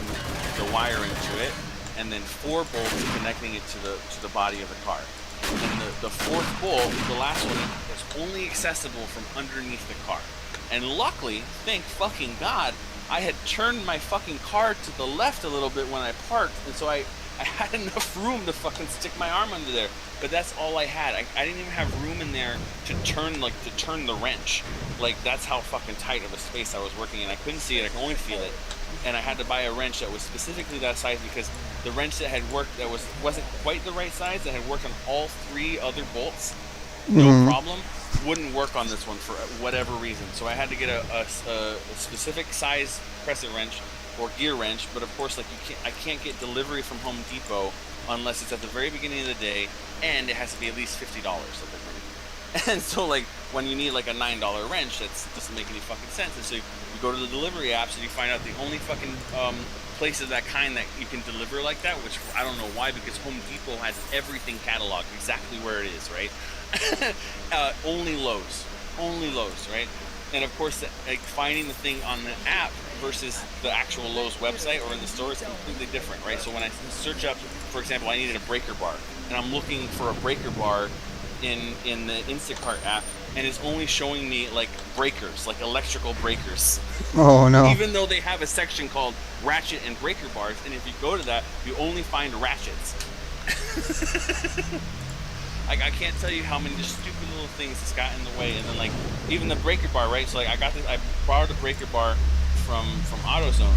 the wiring to it, and then 4 bolts connecting it to the body of the car. And the fourth bolt, the last one, is only accessible from underneath the car. And luckily, thank fucking God, I had turned my fucking car to the left a little bit when I parked, and so I had enough room to fucking stick my arm under there. But that's all I had. I didn't even have room in there to turn the wrench. Like, that's how fucking tight of a space I was working in. I couldn't see it, I could only feel it. And I had to buy a wrench that was specifically that size, because the wrench that had worked that wasn't quite the right size, that had worked on all 3 other bolts, no problem, wouldn't work on this one for whatever reason. So I had to get a specific size crescent wrench or gear wrench. But of course, like, I can't get delivery from Home Depot unless it's at the very beginning of the day, and it has to be at least $50 at the minute. And so like when you need like a $9 wrench, that doesn't make any fucking sense. And so you go to the delivery apps and you find out the only fucking place of that kind that you can deliver like that, which I don't know why, because Home Depot has everything cataloged exactly where it is, right? Only Lowe's, right? And of course, like, finding the thing on the app versus the actual Lowe's website or in the store is completely different, right? So when I search up, for example, I needed a breaker bar, and I'm looking for a breaker bar in the Instacart app, and it's only showing me like breakers, like electrical breakers.
Oh no.
Even though they have a section called ratchet and breaker bars, and if you go to that, you only find ratchets. Like, I can't tell you how many just stupid little things that's got in the way. And then like even the breaker bar, right? So like I borrowed a breaker bar from AutoZone,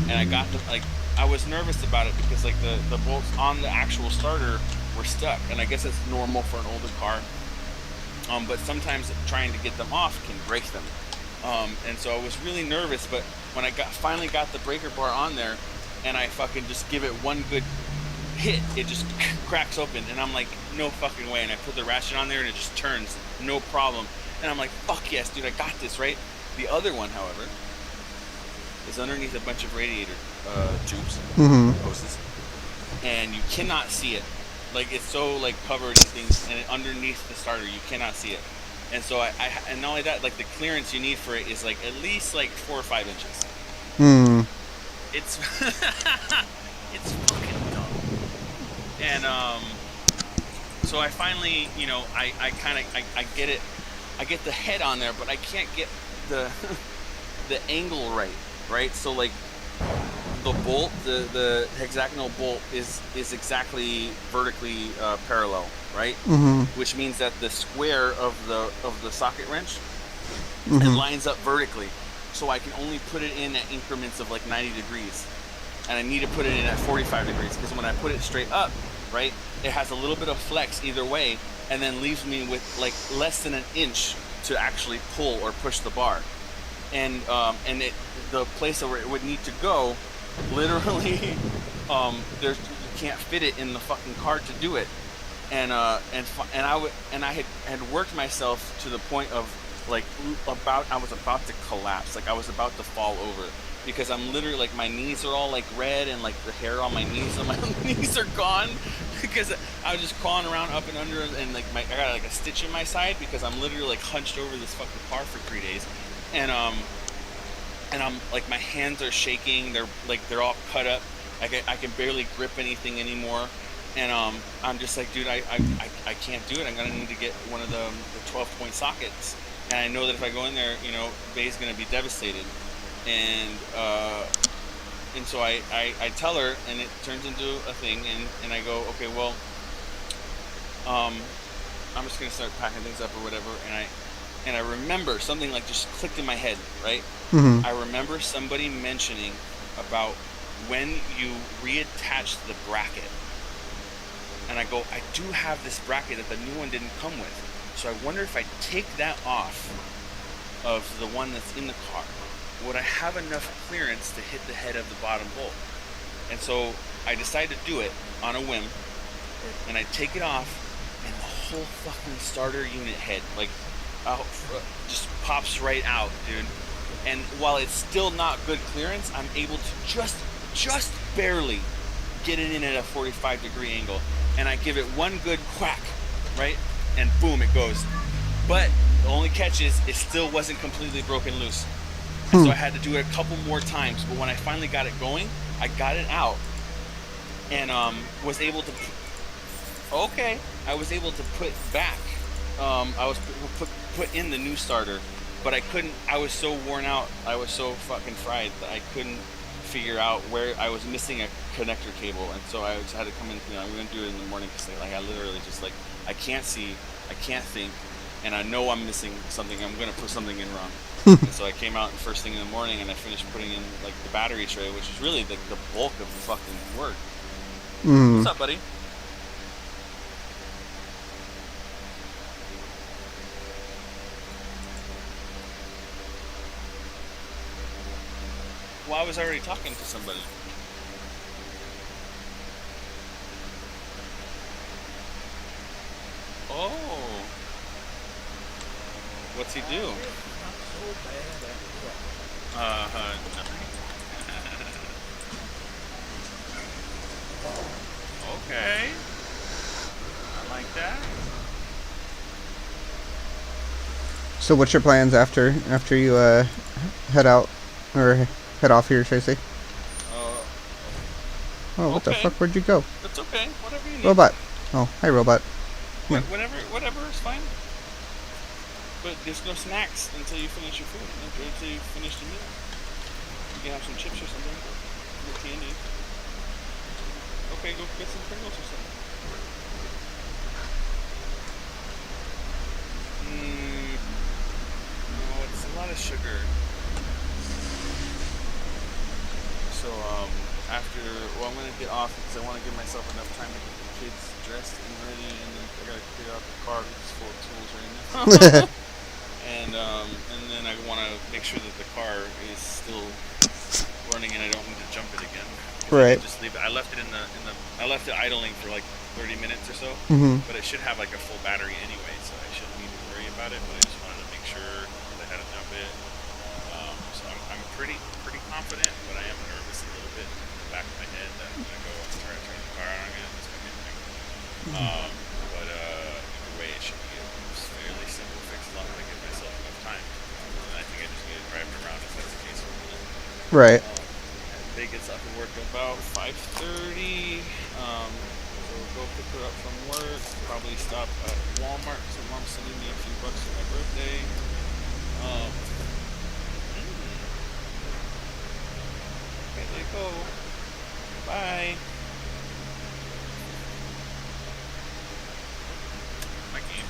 and I got the, like, I was nervous about it because like the bolts on the actual starter were stuck, and I guess it's normal for an older car. But sometimes trying to get them off can break them. And so I was really nervous, but when I finally got the breaker bar on there, and I fucking just give it one good hit, it just cracks open, and I'm like, no fucking way. And I put the ratchet on there, and it just turns, no problem. And I'm like, fuck yes, dude, I got this, right? The other one, however, is underneath a bunch of radiator tubes, hoses, and you cannot see it. Like, it's so like covered in things, and underneath the starter, you cannot see it. And so and not only that, like, the clearance you need for it is like at least like 4 or 5 inches. It's it's fucking dumb. And so I finally, you know, I get it. I get the head on there, but I can't get the the angle right? So like the bolt, the hexagonal bolt is exactly vertically parallel, right? Which means that the square of the socket wrench it lines up vertically. So I can only put it in at increments of like 90 degrees, and I need to put it in at 45 degrees, because when I put it straight up, right, it has a little bit of flex either way, and then leaves me with like less than an inch
to actually pull or push the bar. And the place where it would need to go, literally, you can't fit it in the fucking car to do it. And I had worked myself to the point of like I was about to collapse, like I was about to fall over, because I'm literally like my knees are all like red, and like the hair on my knees and my knees are gone because I was just crawling around up and under, and like I got like a stitch in my side because I'm literally like hunched over this fucking car for 3 days, and I'm like my hands are shaking, they're all cut up, I can barely grip anything anymore. And I'm just like, dude, I can't do it. I'm gonna need to get one of the 12-point sockets. And I know that if I go in there, you know, Bay's gonna be devastated. And so I tell her, and it turns into a thing. And I go, okay, well, I'm just gonna start packing things up or whatever. And I remember something like just clicked in my head, right?
Mm-hmm.
I remember somebody mentioning about when you reattach the bracket. And I go, I do have this bracket that the new one didn't come with. So I wonder if I take that off of the one that's in the car, would I have enough clearance to hit the head of the bottom bolt? And so I decide to do it on a whim. And I take it off, and the whole fucking starter unit head, like, just pops right out, dude. And while it's still not good clearance, I'm able to just barely get it in at a 45-degree angle. And I give it one good whack, right? And boom, it goes. But the only catch is it still wasn't completely broken loose. And so I had to do it a couple more times. But when I finally got it going, I got it out and was able to. I was able to put back. I was put in the new starter, but I couldn't. I was so worn out. I was so fucking fried that I couldn't figure out where I was missing a connector cable, and so I just had to come in. You know, I'm gonna do it in the morning because like I literally just like I can't see, I can't think, and I know I'm missing something. I'm gonna put something in wrong. And so I came out first thing in the morning, and I finished putting in like the battery tray, which is really the bulk of the fucking work.
Mm.
What's up, buddy? Well, I was already talking to somebody. Oh. What's he do? Okay. I like that.
So what's your plans after you head out or head off here, Tracy? Oh, what the
okay.
fuck? Where'd you go?
That's okay. Whatever you need.
Robot. Oh, hi, robot. Yeah.
Whatever is fine. But there's no snacks until you finish your food. Until you finish the meal. You can have some chips or something. Or candy. Okay, go get some Pringles or something. No, it's a lot of sugar. So, I'm gonna get off because I want to give myself enough time to get the kids dressed and ready, and then I gotta clear out the car because it's full of tools right now. And then I want to make sure that the car is still running and I don't need to jump it again.
Right.
Just leave it. I left it I left it idling for like 30 minutes or so, but it should have like a full battery anyway, so I shouldn't need to worry about it. But I just wanted to make sure that I had to jump it. So I'm pretty confident, but I am nervous a little bit in the back of my head that I'm gonna go and try to turn the car on again. It's gonna be a thing. But either way, it should be a fairly simple fix as long as I give myself enough time. And I think I just need to drive it around if that's the case for a minute.
Right.
They gets off of work about 5:30. So we'll go pick her up from work. Probably stop at Walmart. So mom's sending me a few bucks for my birthday. Okay, there you go. Bye. My game.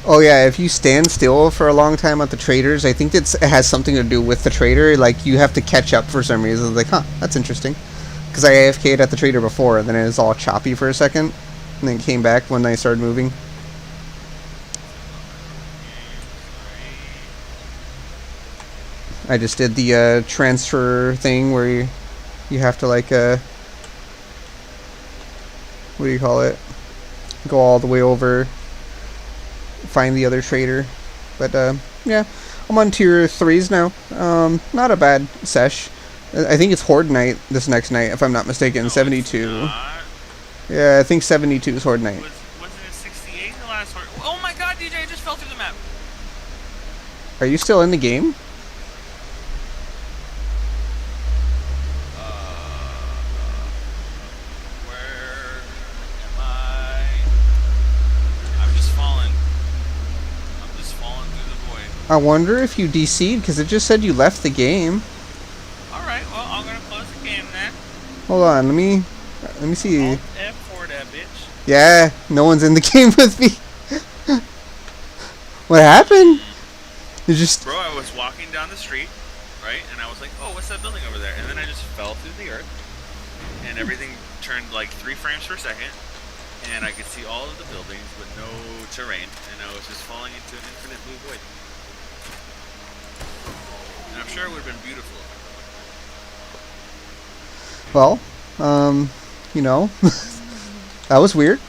Oh yeah, if you stand still for a long time at the traders, I think it has something to do with the trader. Like you have to catch up for some reason. Like, huh, that's interesting. Because I AFK'd at the trader before, and then it was all choppy for a second, and then came back when I started moving. I just did the transfer thing where you have to like what do you call it? Go all the way over, find the other trader. But yeah, I'm on tier 3s now. Not a bad sesh. I think it's Horde Night this next night, if I'm not mistaken.
No,
72.
It's not.
Yeah, I think 72 is Horde Night.
Wasn't it 68 the last one? Oh my god, DJ, I just fell through the map.
Are you still in the game?
Where am I? I'm just falling. I'm just falling through the void.
I wonder if you DC'd, because it just said you left the game.
Alright, well, I'm gonna close the game then.
Hold on, let me see.
Alt F4 that bitch.
Yeah, no one's in the game with me. What happened? You just...
Bro, I was walking down the street, right? And I was like, oh, what's that building over there? And then I just fell through the earth. And everything turned like 3 frames per second. And I could see all of the buildings, but no terrain. And I was just falling into an infinite blue void. And I'm sure it would have been beautiful.
Well, you know, that was weird.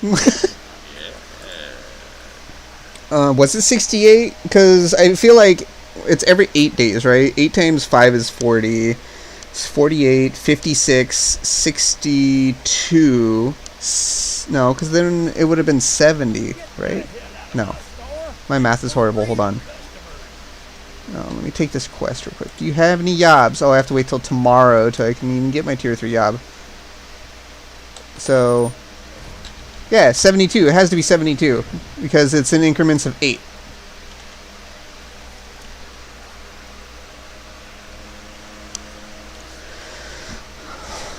Was it 68? Because I feel like it's every 8 days, right? 8 times 5 is 40. It's 48, 56, 62. No, because then it would have been 70, right? No. My math is horrible. Hold on. No, let me take this quest real quick. Do you have any yobs? Oh, I have to wait till tomorrow till I can even get my tier 3 yob. So... yeah, 72. It has to be 72 because it's in increments of 8.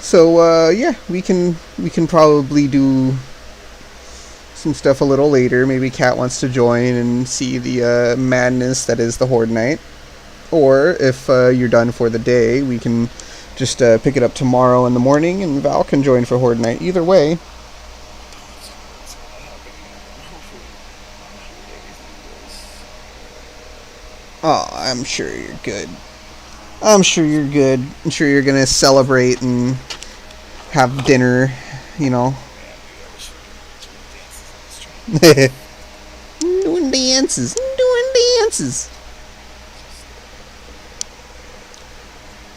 So yeah, we can probably do some stuff a little later. Maybe Kat wants to join and see the madness that is the Horde Night. Or if you're done for the day, we can just pick it up tomorrow in the morning and Val can join for Horde Night. Either way. Oh, I'm sure you're good. I'm sure you're good. I'm sure you're gonna celebrate and have dinner, you know. Doing dances.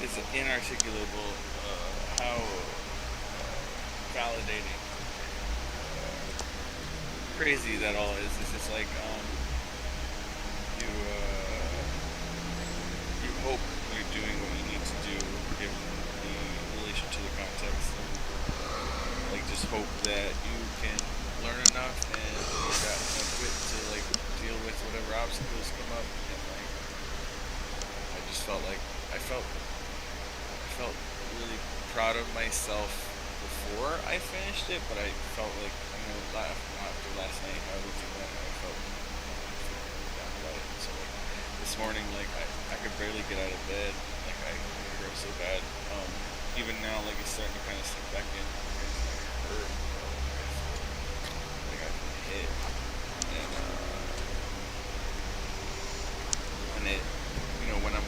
It's inarticulable how validating, crazy that all is. It's just like you hope you're doing what you need to do given the relation to the context. Like just hope that you can learn enough and you got enough wit to like deal with whatever obstacles come up. And like I just felt like I felt really proud of myself before I finished it, but I felt like after last night how everything went, I felt down about it. So like this morning, like I could barely get out of bed. Like I hurt so bad. Even now, like it's starting to kind of sink back in. It's like hurt. Like I've been hit, and it, you know, when I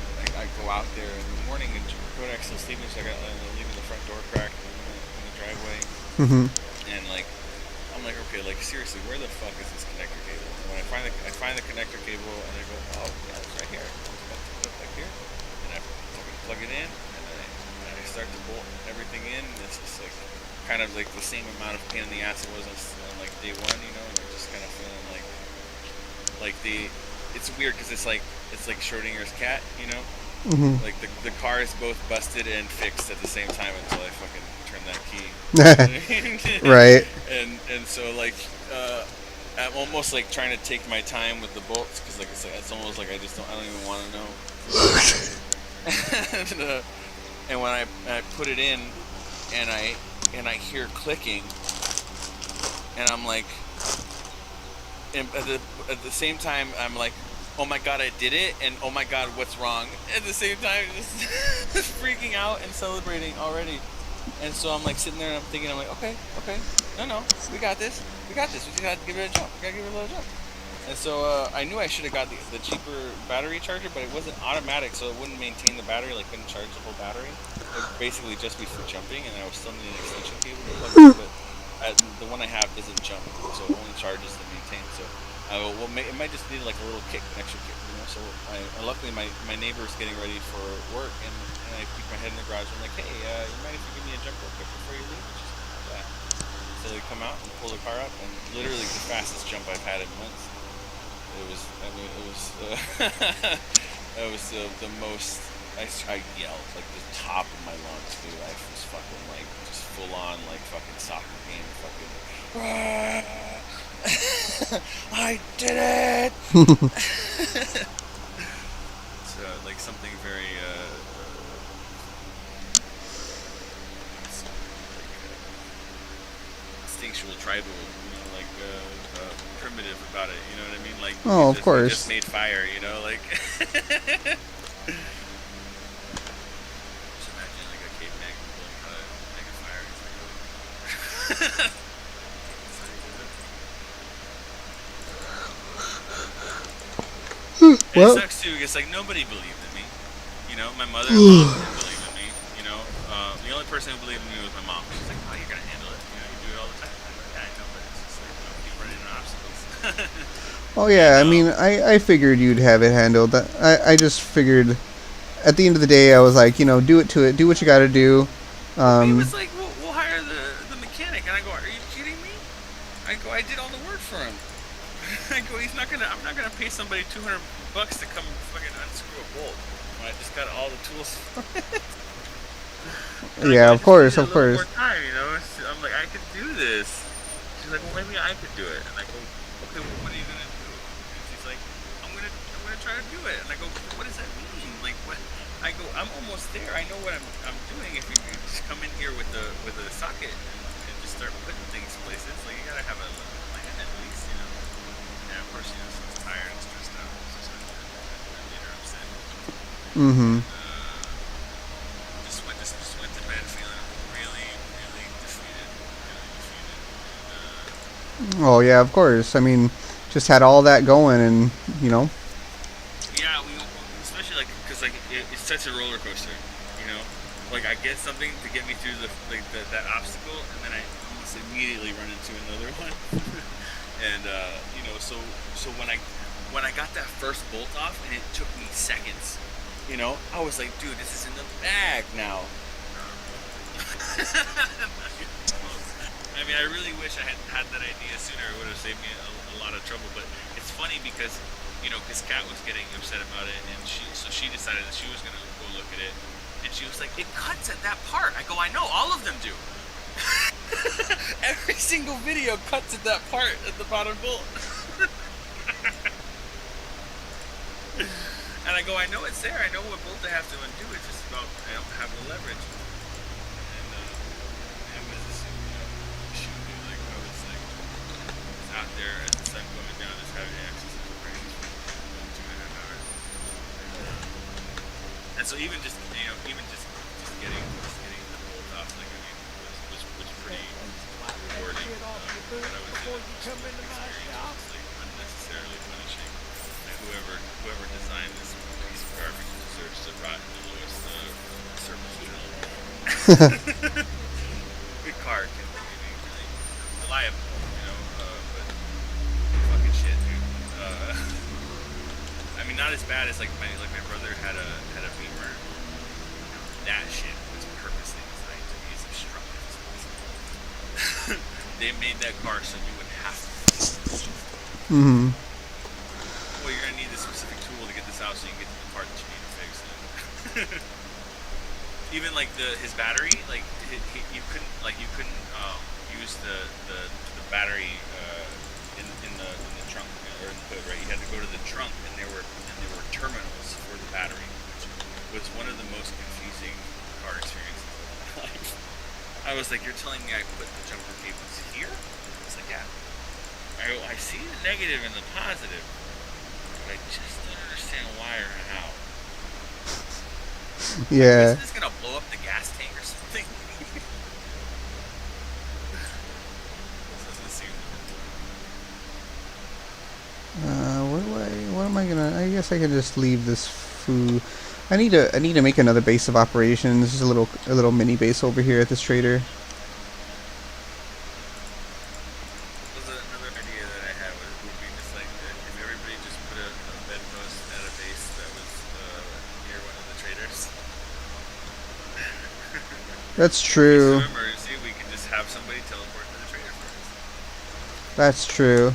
go out there in the morning and Kodak's still sleeping, so I got leaving the front door cracked in the driveway, and like I'm like, okay, like seriously, where the fuck is this connector cable? And when I find the connector cable, and I go, oh, no, it's right here. Put it back here, and I plug it in, and then I start to bolt everything in, and it's just like kind of like the same amount of pain in the ass it was on like day one, you know, and I'm just kind of feeling like it's weird because it's like Schrodinger's cat, you know. Like the car is both busted and fixed at the same time until I fucking turn that key.
Right.
And so like I'm almost like trying to take my time with the bolts because like it's almost like I don't even want to know. And when I put it in and I hear clicking and I'm like, and at the same time I'm like, oh my god, I did it, and oh my god, what's wrong? At the same time, just freaking out and celebrating already. And so I'm like sitting there and I'm thinking, I'm like, okay, no, we got this. We just gotta give it a jump. We gotta give it a little jump. And so I knew I should have got the cheaper battery charger, but it wasn't automatic, so it wouldn't maintain the battery, like couldn't charge the whole battery. It would basically just be for jumping, and I would still need an extension cable to plug in. But the one I have doesn't jump, so it only charges to maintain. So it might just need like a little kick, an extra kick, you know. So luckily my neighbor's getting ready for work, and I peek my head in the garage. And I'm like, hey, you mind if you give me a jump real quick before you leave? And she's like, yeah. So they come out and pull the car up, and literally the fastest jump I've had in months. It was, I mean, it was, that was the most, I yelled, like the top of my lungs, dude. I was fucking like, just full on, like fucking soccer game, fucking, I did it! So, like something very, instinctual, tribal, you know, like primitive about it. You know what I mean? Like
Oh, of
you
course.
just made fire. You know, like. Just imagine like a caveman going how to make a fire. And
Well,
it sucks too. It's like nobody believed in me. You know, my mother-in-law didn't believe in me. You know, the only person who believed in me was my mom. She's like, "Oh, you're gonna handle it. You know, you do it all the time." I'm like, "Yeah, I know, but it's just like you know, keep running into obstacles."
oh yeah, I
And,
mean, I figured you'd have it handled. I just figured at the end of the day, I was like, you know, do it to it. Do what you gotta do.
he was like, we'll hire the mechanic. And I go, are you kidding me? I go, I did all the work for him. I go, I'm not gonna pay somebody $200 to come fucking unscrew a bolt when I just got all the tools for it.
Yeah, of course, of
A little
course.
more time, you know? I'm like, I could do this. She's like, well, maybe I could do it. And I go, okay, well, what are you gonna do? And she's like, I'm gonna try to do it. And I go, what does that mean? Like, what? I go, I'm almost there. I know what I'm doing. If you just come in here with a socket and just start putting things places, like you gotta have a plan at least, you know. Yeah, of course, you know, she's tired and stressed out. She's just made her upset.
Mm-hmm.
Just went to bed feeling really, really defeated. Really defeated. And,
Oh yeah, of course. I mean, just had all that going, and you know.
yeah, especially like because like it's such a roller coaster, you know. Like I get something to get me through that obstacle, and then I almost immediately run into another one. And you know, so when I got that first bolt off, and it took me seconds, you know, I was like, dude, this is in the bag now. I mean, I really wish I had that idea sooner. It would have saved me a lot of trouble. But it's funny because, you know, because Kat was getting upset about it, and she decided that she was gonna go look at it, and she was like, "It cuts at that part." I go, "I know, all of them do." Every single video cuts at that part at the bottom bolt. And I go, "I know it's there. I know what bolt I have to undo. It's just about having the leverage." And was this, you know, shoot me like I was like out there as the sun going down, just having access to the brain for 2.5 hours. And so even just you know, even just getting the bolt off, like I mean, was pretty rewarding. But I was in it, experience was like unnecessarily punishing. And whoever designed this piece of garbage deserves to rot in the lowest surface channel. Good car can be really reliable, you know, but fucking shit, dude. I mean, not as bad as like my brother had a Beamer. That shit was purposely designed to be as obstructive as possible. They made that car so you would have to.
Mm-hmm.
Well, you're gonna need this specific tool to get this out so you can get to the part that you need to fix. Even like his battery, like you couldn't use the battery in the trunk or in the hood, right? You had to go to the trunk, and there were terminals for the battery, which was one of the most confusing car experiences of my life. I was like, "You're telling me I put the jumper cables here?" It's like, "Yeah." I see the negative and the positive, but I just don't understand why or how.
Yeah.
Isn't this gonna blow up the gas tank or something? This doesn't seem.
am I gonna? I guess I can just leave this food. I need to make another base of operations. There's a little mini base over here at this trader.
Another idea that I had would be just like if everybody just put a bedpost at a base that was near one of the traders.
That's
In case
true.
of emergency, we could just have somebody teleport to the trader for us.
That's true.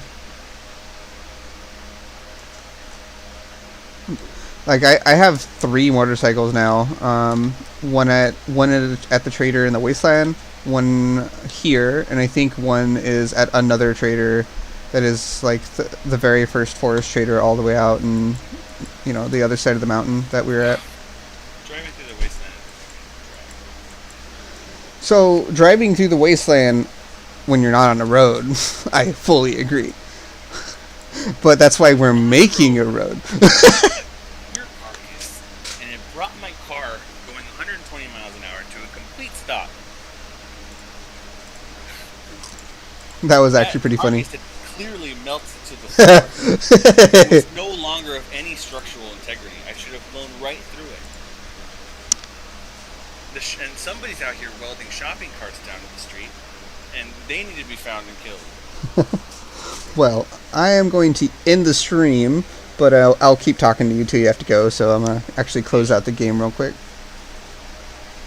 Like I have 3 motorcycles now. One at the trader in the wasteland, one here, and I think one is at another trader that is like the very first forest trader all the way out in the other side of the mountain that we were at.
Driving through the wasteland.
So driving through the wasteland when you're not on the road, I fully agree. But that's why we're making a road.
Your car is, and it brought my car going 120 miles an hour to a complete stop.
That was actually pretty funny.
Had clearly melted to the floor. It was no longer of any structural integrity. I should have blown right through it. And somebody's out here welding shopping carts down to the street, and they need to be found and killed.
Well, I am going to end the stream, but I'll keep talking to you till you have to go, so I'm going to actually close out the game real quick.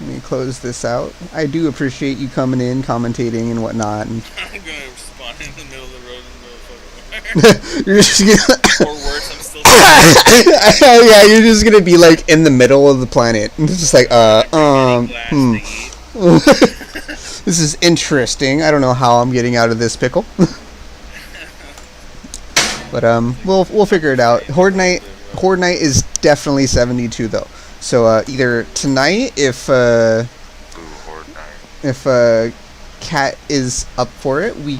Let me close this out. I do appreciate you coming in, commentating, and whatnot. And
I'm going to spawn in the middle of the road in the middle of fucking
you're just gonna...
Or worse, I'm still
yeah, you're just gonna be like in the middle of the planet. It's just like, This is interesting. I don't know how I'm getting out of this pickle. But we'll figure it out. Horde Night is definitely 72 though. So either tonight, if Cat is up for it, we